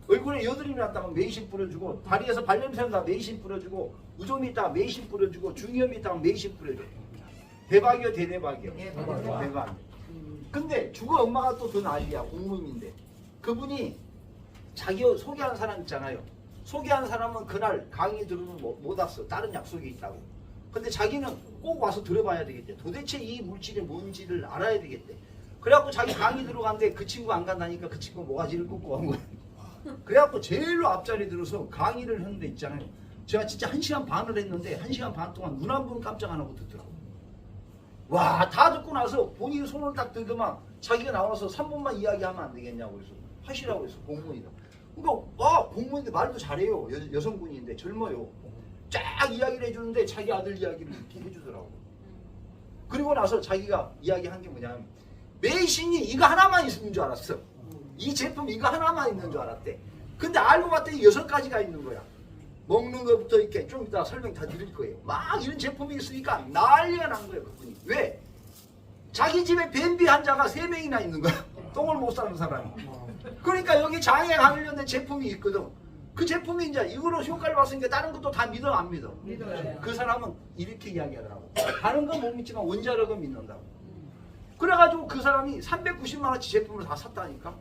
얼굴에 여드름이 났다 그럼 메이신 뿌려주고, 다리에서 발냄새 난다 메이신 뿌려주고, 우점이 있다 메이신 뿌려주고, 중이염이 있다 메이신 뿌려줘. 대박이요 대대박이요. 대박. 근데 주거 엄마가 또 더 난리야. 공무원인데 그분이 자기 소개한 사람 있잖아요. 소개한 사람은 그날 강의 들으면 못 왔어. 다른 약속이 있다고. 근데 자기는 꼭 와서 들어봐야 되겠대. 도대체 이 물질이 뭔지를 알아야 되겠대. 그래갖고 자기 강의 들어간데 그 친구 안 간다니까 그 친구 모가지를 꽂고 간 거야. 그래갖고 제일로 앞자리 들어서 강의를 했는데 있잖아요. 제가 진짜 1시간 반을 했는데 1시간 반 동안 눈 한 번 깜짝 안 하고 듣더라고. 와, 다 듣고 나서 본인이 손을 딱 들더만 자기가 나와서 3분만 이야기하면 안 되겠냐고 그래서 하시라고 해서 공무원이다. 그러니까 와, 공무원인데 말도 잘해요. 여성분인데 젊어요. 쫙 이야기를 해주는데 자기 아들 이야기를 이렇게 해주더라고. 그리고 나서 자기가 이야기한 게 뭐냐면 메이신이 이거 하나만 있는 줄 알았어. 이 제품 이거 하나만 있는 줄 알았대. 근데 알고 봤더니 6가지가 있는 거야. 먹는 것부터 이렇게 좀 이따 설명 다 드릴 거예요. 막 이런 제품이 있으니까 난리가 난 거예요. 그분이. 왜? 자기 집에 뱀비 환자가 3명이나 있는 거야. 똥을 못 싸는 사람이. 그러니까 여기 장에 관련된 제품이 있거든. 그 제품이 이제 이거로 효과를 봤으니까 다른 것도 다 믿어 안 믿어? 믿어요. 그 사람은 이렇게 이야기하더라고. 다른 건 못 믿지만 원자력은 믿는다고. 그래가지고 그 사람이 390만 원치 제품을 다 샀다니까.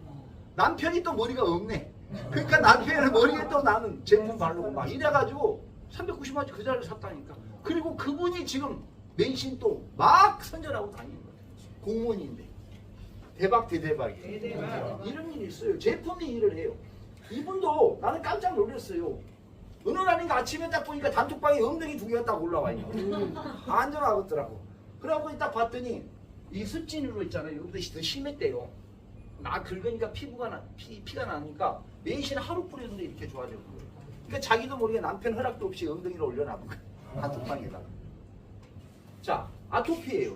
남편이 또 머리가 없네. 그러니까 남편의 머리에 또 나는 제품 바르고 막 이래가지고 390만 원치 그 자리를 샀다니까. 그리고 그분이 지금 맨신 또 막 선전하고 다니는 거예요. 공무원인데. 대박 대대박이에요. 대대박. 이런 일이 있어요. 제품이 일을 해요. 이분도 나는 깜짝 놀랐어요. 어느 날인가 아침에 딱 보니까 단톡방에 엉덩이 2개가 딱 올라와 있는 거예요. 안전하겠더라고. 그러고 딱 봤더니 이 습진으로 있잖아요. 이것보다 더 심했대요. 나 긁으니까 피가 나니까 메이신 하루 뿌렸는데 이렇게 좋아졌고. 그러니까 자기도 모르게 남편 허락도 없이 엉덩이를 올려놔본 거예요. 단톡방에다가. 자, 아토피예요.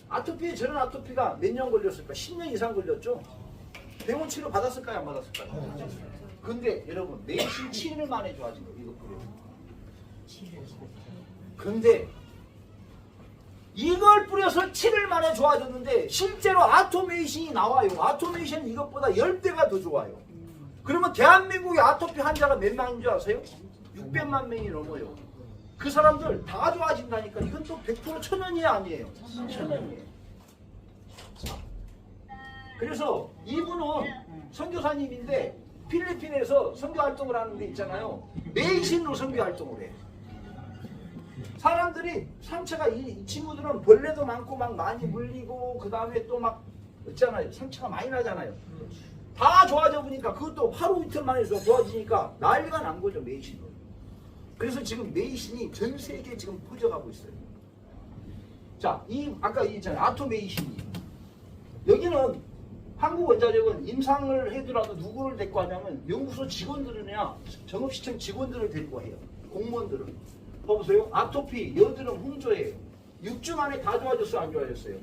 아토피에 저런 아토피가 몇 년 걸렸을까? 10년 이상 걸렸죠? 병원 치료 받았을까요? 안 받았을까요? 근데 여러분 메이신 7일 만에 좋아진 거예요. 이거 뿌려서. 근데 이걸 뿌려서 7일 만에 좋아졌는데 실제로 아토메이신이 나와요. 아토메이신은 이것보다 10배가 더 좋아요. 그러면 대한민국의 아토피 환자가 몇 명인 줄 아세요? 600만 명이 넘어요. 그 사람들 다 좋아진다니까. 이건 또 100% 천연이 아니에요. 천연이에요. 그래서 이분은 선교사님인데 필리핀에서 선교 활동을 하는 데 있잖아요. 메이신으로 선교 활동을 해요. 사람들이 상처가 이 친구들은 벌레도 많고 막 많이 물리고 그 다음에 또 막 있잖아요. 상처가 많이 나잖아요. 다 좋아져 보니까 그것도 하루 이틀 만에 좋아지니까 난리가 난 거죠. 메이신으로. 그래서 지금 메이신이 전 세계에 지금 퍼져가고 있어요. 자, 아까 있잖아요. 아토메이신이. 여기는 한국원자력은 임상을 해더라도 누구를 데리고 하냐면 연구소 직원들이나 정읍시청 직원들을 데리고 해요. 공무원들은. 봐보세요. 아토피, 여드름, 홍조예요. 6주 만에 다 좋아졌어요? 안 좋아졌어요?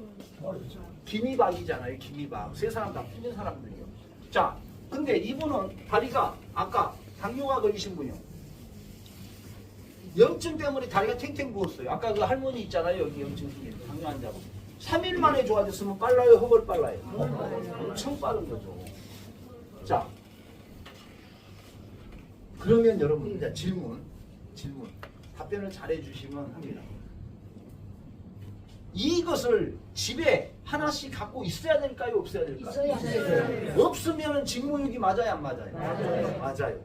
기미박이잖아요. 기미박. 세 사람 다 풀린 사람들이요. 자, 근데 이분은 다리가 아까 당뇨가 걸리신 분이요. 염증 때문에 다리가 탱탱 부었어요. 아까 그 할머니 있잖아요. 여기 염증 중에 당뇨 환자고. 3일 만에 좋아졌으면 빨라요? 허벌 빨라요? 엄청 빠른 거죠. 자, 그러면 여러분 이제 질문. 답변을 잘해 주시면 합니다. 이것을 집에 하나씩 갖고 있어야 될까요? 없어야 될까요? 있어야 없으면 직무유기 맞아요? 안 맞아요? 맞아요.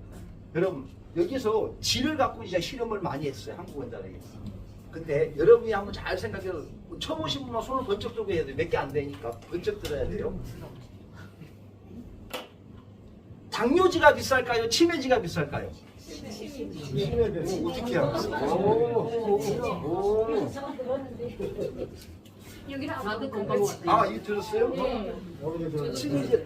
여러분 여기서 질을 갖고 이제 실험을 많이 했어요. 한국원자력에서. 근데 여러분이 한번 잘 생각해서 처음 오신 분만 손을 번쩍 들고 해야 돼요. 몇 개 안 되니까 번쩍 들어야 돼요. 당뇨지가 비쌀까요? 치매지가 비쌀까요? 어떻게 알았어? 여기는 아마도 건강 같아요. 아, 이거 들었어요? 치매지.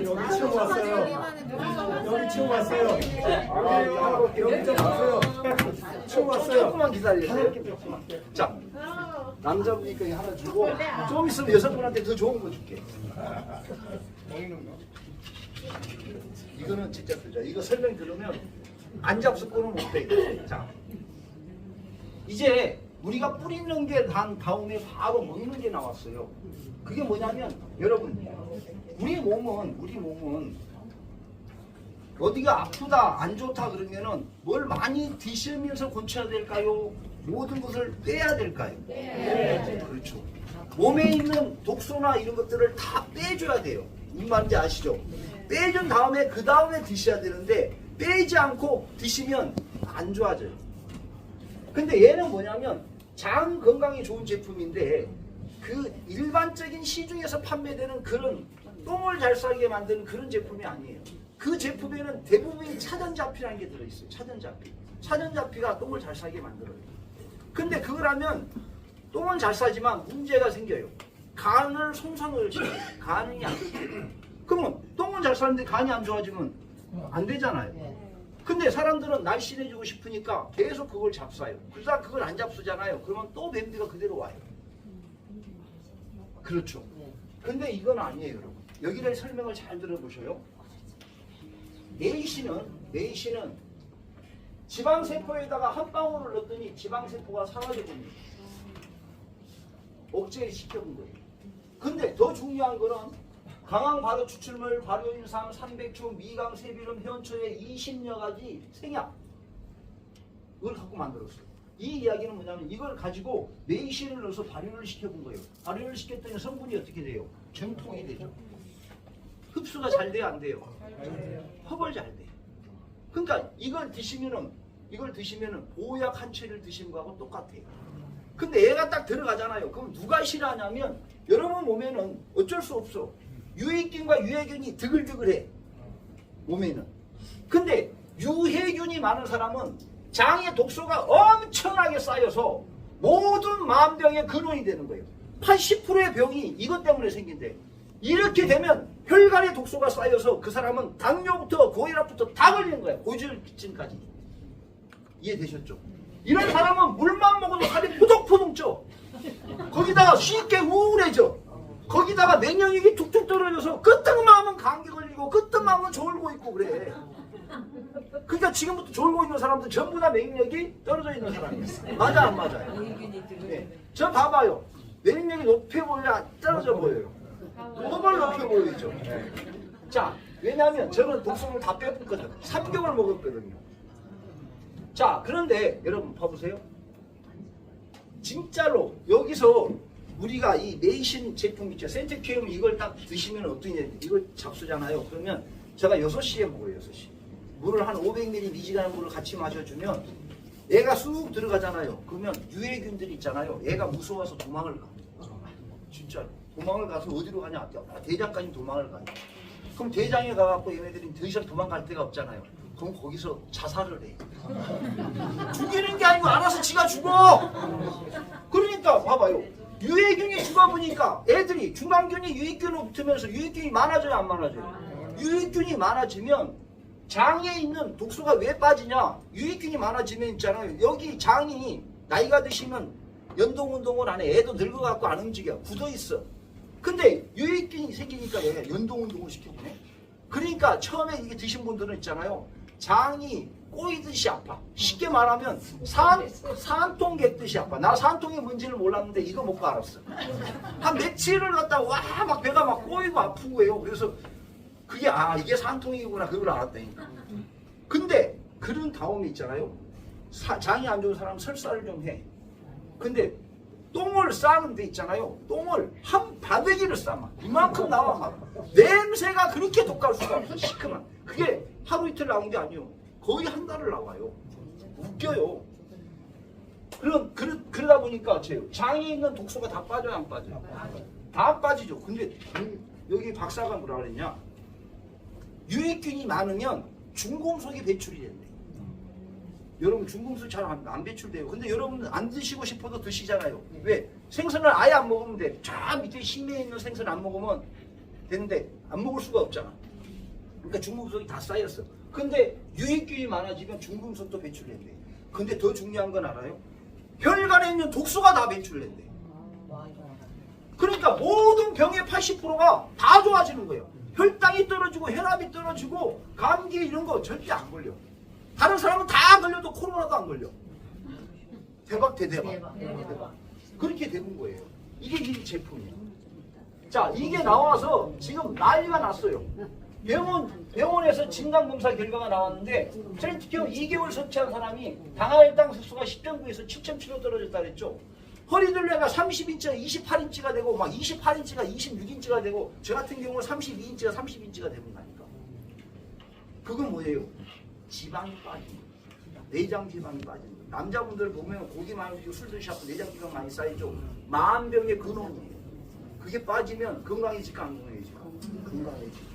여기 치고 왔어요. 여기 치고 왔어요. 여기 좀 왔어요. 치고 왔어요. 조금만 기다려주세요. 자, 남자분이니까 이거 하나 주고 좀 있으면 여성분한테 더 좋은 거 줄게. 이거는 진짜 그죠. 이거 설명 들으면 안 잡수고는 못 빼요. 자, 이제 우리가 뿌리는 게 난 다음에 바로 먹는 게 나왔어요. 그게 뭐냐면 여러분, 우리 몸은 어디가 아프다 안 좋다 그러면은 뭘 많이 드시면서 고쳐야 될까요? 모든 것을 빼야 될까요? 네. 그렇죠. 몸에 있는 독소나 이런 것들을 다 빼줘야 돼요. 무슨 말인지 아시죠? 빼준 다음에 그 다음에 드셔야 되는데 빼지 않고 드시면 안 좋아져요. 근데 얘는 뭐냐면 장 건강에 좋은 제품인데 그 일반적인 시중에서 판매되는 그런 똥을 잘 싸게 만드는 그런 제품이 아니에요. 그 제품에는 대부분이 차전자피라는 게 들어있어요. 차전자피. 차전자피가 똥을 잘 싸게 만들어요. 근데 그걸 하면 똥은 잘 싸지만 문제가 생겨요. 간을 손상을 시켜요. 간이 안 좋게 돼요. 그러면 똥은 잘 싸는데 간이 안 좋아지면 안 되잖아요. 근데 사람들은 날씬해지고 싶으니까 계속 그걸 잡숴요. 그러다 그걸 안 잡수잖아요. 그러면 또 뱀비가 그대로 와요. 그렇죠. 근데 이건 아니에요, 여러분. 여기를 설명을 잘 들어보셔요. 네이신은 지방세포에다가 한 방울을 넣었더니 지방세포가 사라져버립니다. 억제를 시켜본 거예요. 근데 더 중요한 거는 강황 발효 추출물, 발효인삼, 삼백초, 미강, 세비름, 현초의 20여 가지 생약 이걸 갖고 만들었어요. 이 이야기는 뭐냐면 이걸 가지고 메이신을 넣어서 발효를 시켜본 거예요. 발효를 시켰더니 성분이 어떻게 돼요? 정통이 되죠. 흡수가 잘 돼요, 안 돼요? 흡을 잘 돼요. 그러니까 이걸 드시면은 보약 한 채를 드신 거하고 똑같아요. 근데 얘가 딱 들어가잖아요. 그럼 누가 싫어하냐면 여러분 몸에는 어쩔 수 없어. 유익균과 유해균이 드글드글해. 몸에는. 근데 유해균이 많은 사람은 장에 독소가 엄청나게 쌓여서 모든 만병의 근원이 되는 거예요. 80%의 병이 이것 때문에 생긴대. 이렇게 되면 혈관에 독소가 쌓여서 그 사람은 당뇨부터 고혈압부터 다 걸리는 거예요. 고지혈증까지. 이해되셨죠? 이런 사람은 물만 먹어도 살이 포동포동 쪄. 거기다가 쉽게 우울해져. 거기다가免疫力 툭툭 떨어져서 끄떡마음은 감기 걸리고 끄떡마음은 졸고 있고 그래. 그러니까 지금부터 졸고 있는 사람들 전부 다免疫力 떨어져 있는 사람이에요. 맞아 안 맞아요? 네. 저 봐봐요.免疫力 높여 보여야 떨어져 보여요. 너무 높여 보이죠. 자, 왜냐하면 저는 독소를 다 빼먹거든. 3개월 먹었거든요. 자, 그런데 여러분 봐보세요. 진짜로 여기서 우리가 이 메이신 제품 있죠. 센티큐움 이걸 딱 드시면 어떠냐. 이걸 잡수잖아요. 그러면 제가 6시에 먹어요. 6시. 물을 한 500ml 미지근한 물을 같이 마셔주면 얘가 쑥 들어가잖아요. 그러면 유해균들이 있잖아요. 얘가 무서워서 도망을 가. 진짜로. 도망을 가서 어디로 가냐. 대장까지 도망을 가요. 그럼 대장에 가갖고 얘네들이 더 이상 도망갈 데가 없잖아요. 그럼 거기서 자살을 해. 죽이는 게 아니고 알아서 지가 죽어. 그러니까 봐봐요. 유해균이 죽어보니까 애들이 중간균이 유익균으로 붙으면서 유익균이 많아져요, 안 많아져요? 유익균이 많아지면 장에 있는 독소가 왜 빠지냐? 유익균이 많아지면 있잖아요. 여기 장이 나이가 드시면 연동운동을 안 해. 애도 늙어갖고 안 움직여. 굳어있어. 근데 유익균이 생기니까 얘가 연동운동을 시켜보네. 그러니까 처음에 이게 드신 분들은 있잖아요. 장이 꼬이듯이 아파. 쉽게 말하면 산통 객듯이 아파. 나 산통이 뭔지를 몰랐는데 이거 먹고 알았어. 한 며칠을 갔다 와 막 배가 막 꼬이고 아프고 해요. 그래서 그게 이게 산통이구나 그걸 알았다니까. 근데 그런 다음에 있잖아요. 장이 안 좋은 사람은 설사를 좀 해. 근데 똥을 싸는 데 있잖아요. 똥을 한 바대기를 싸마. 이만큼 나와 막. 냄새가 그렇게 독할 수가 없어. 시큼한. 그게 하루 이틀 나온 게 아니에요. 거의 한 달을 나와요. 웃겨요. 그러다 보니까 장에 있는 독소가 다 빠져요, 안 빠져요? 다 빠지죠. 근데 여기 박사가 뭐라 그랬냐? 유익균이 많으면 중금속이 배출이 된대. 여러분 중금속 잘 안 배출돼요. 근데 여러분 안 드시고 싶어도 드시잖아요. 왜? 생선을 아예 안 먹으면 돼. 저 밑에 심해에 있는 생선 안 먹으면 되는데 안 먹을 수가 없잖아. 그러니까 중금속이 다 쌓였어. 근데 유익균이 많아지면 중금속도 배출된대. 근데 더 중요한 건 알아요? 혈관에 있는 독소가 다 배출된대. 그러니까 모든 병의 80%가 다 좋아지는 거예요. 혈당이 떨어지고 혈압이 떨어지고 감기 이런 거 절대 안 걸려. 다른 사람은 다 걸려도 코로나도 안 걸려. 대박 대대박. 그렇게 되는 거예요. 이게 이 제품이에요. 자, 이게 나와서 지금 난리가 났어요. 병원에서 진단검사 결과가 나왔는데 트렌티큐 2개월 섭취한 사람이 당화혈당指수가 10.9에서 7.7로 떨어졌다 그랬죠. 허리둘레가 30인치가 28인치가 되고 막 28인치가 26인치가 되고 저 같은 경우는 32인치가 30인치가 되는다니까. 그건 뭐예요? 지방이 빠진 거예요. 내장 지방이 빠진 거예요. 남자분들 보면 고기 많이 드시고 술 드시고 내장 지방 많이 쌓이죠. 만병의 근원이에요. 그게 빠지면 건강해질까 안 건강해질까? 건강해지죠.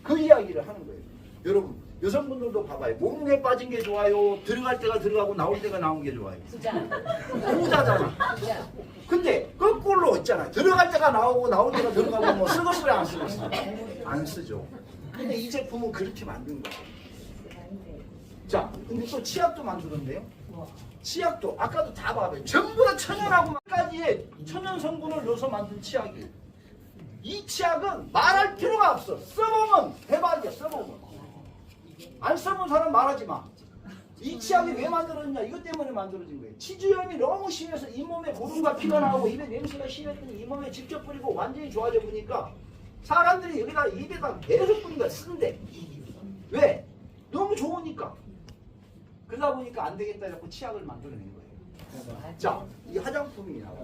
그 이야기를 하는 거예요. 여러분 여성분들도 봐봐요. 몸무게 빠진 게 좋아요? 들어갈 때가 들어가고 나올 때가 나온 게 좋아요? 후자잖아. 근데 거꾸로 있잖아. 들어갈 때가 나오고 나올 때가 들어가고 뭐 쓰겠어요 안 쓰겠어요? 안 쓰죠. 근데 이 제품은 그렇게 만든 거예요. 자, 근데 또 치약도 만들었네요. 치약도 아까도 다 봐봐요. 전부 다 천연하고 까지의 천연 성분을 넣어서 만든 치약이에요. 이 치약은 말할 필요가 없어. 써보면 대박이야. 써보면. 안 써본 사람 말하지 마. 이 치약이 왜 만들어졌냐? 이것 때문에 만들어진 거예요. 치주염이 너무 심해서 잇몸에 고름과 피가 나오고 입에 냄새가 심했더니 잇몸에 직접 뿌리고 완전히 좋아져 보니까 사람들이 여기다 입에다 계속 뿌린 거야. 쓰는데 왜? 너무 좋으니까. 그러다 보니까 안 되겠다 해서 치약을 만들어낸 거예요. 자, 이 화장품이 나와요.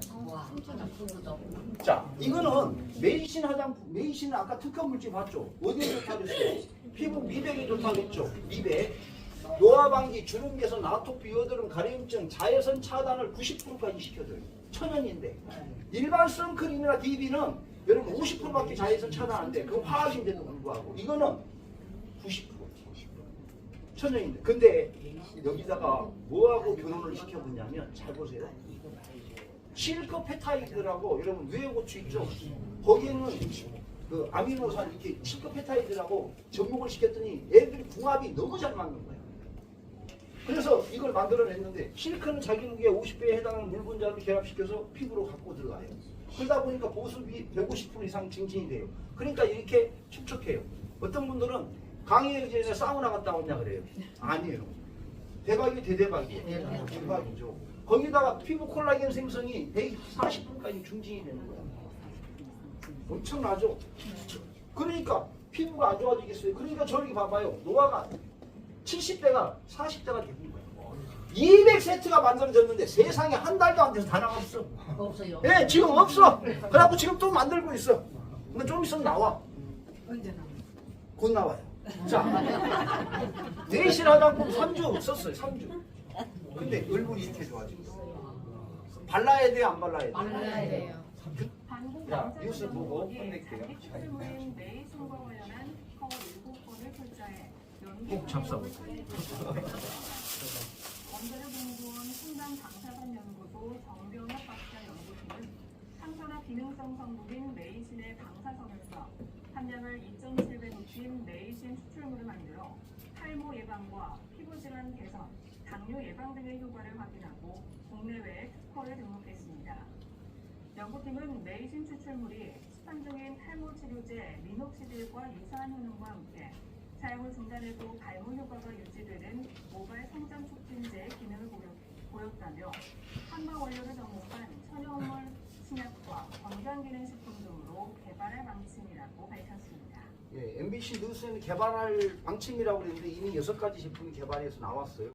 자, 이거는 메이신 화장품. 메이신은 아까 특허 물질 봤죠? 어디에 좋다고 했어요? 피부 미백에 좋다고 했죠? 미백. 노화 방지, 주름 개선, 아토피, 여드름, 가려움증, 자외선 차단을 90%까지 시켜줘요. 천연인데. 일반 선크림이나 DB는 여러분 50%밖에 자외선 차단 안 돼. 그건 화학인데도 불구하고. 이거는 90%. 천연인데. 근데 여기다가 뭐하고 결혼을 시켜보냐면 잘 보세요. 실크페타이드라고 여러분 뇌고추 있죠? 거기에는 그 아미노산 이렇게 실크페타이드라고 접목을 시켰더니 애들이 궁합이 너무 잘 맞는 거예요. 그래서 이걸 만들어냈는데 실크는 자기 무게 50배에 해당하는 물 분자를 결합시켜서 피부로 갖고 들어가요. 그러다 보니까 보습이 150% 이상 증진이 돼요. 그러니까 이렇게 촉촉해요. 어떤 분들은 강의에 의해서 사우나 갔다 왔냐 그래요. 아니에요. 대박이 대대박이에요. 대박이죠. 거기다가 피부 콜라겐 생성이 140%까지 중진이 되는 거예요. 엄청나죠? 그러니까 피부가 안 좋아지겠어요. 그러니까 저기 봐봐요. 노화가 70대가 40대가 되는 거예요. 200세트가 만들어졌는데 세상에 한 달도 안 돼서 하나가 없어. 없어요. 예, 지금 없어. 그래갖고 지금 또 만들고 있어. 근데 좀 있으면 나와. 언제 나? 곧 나와요. 자, 내실 화장품 3주 썼어요. 3주. 근데 얼굴이 이렇게 좋아지고. 발라야 돼요? 안 발라야 돼요? 발라야 돼요. 자, 뉴스 보고 끝낼게요. 모임 내신과 관련한 특허 7건을 출자해 꼭 잡사보세요. 원자력연구원 첨단방사선연구소 정병혁 박사 연구팀은 항산화 기능성 성분인 메이신의 방사선에서 함량을 2.7배 높인 메이신 추출물을 만들어 탈모 예방과 피부질환 개선, 당뇨 예방 등의 효과를 확인하고 국내외에 특허를 등록했습니다. 연구팀은 메이신 추출물이 시판 중인 탈모 치료제 미녹시딜과 유사한 효능과 함께 사용을 중단해도 발모 효과가 유지되는 모발 성장 촉진제의 기능을 보였다며 한방 원료를 접목한 천연물 신약과 건강기능식품 등으로 개발할 방침이라고 밝혔습니다. 예, MBC 뉴스에는 개발할 방침이라고 그랬는데 이미 6가지 제품이 개발해서 나왔어요.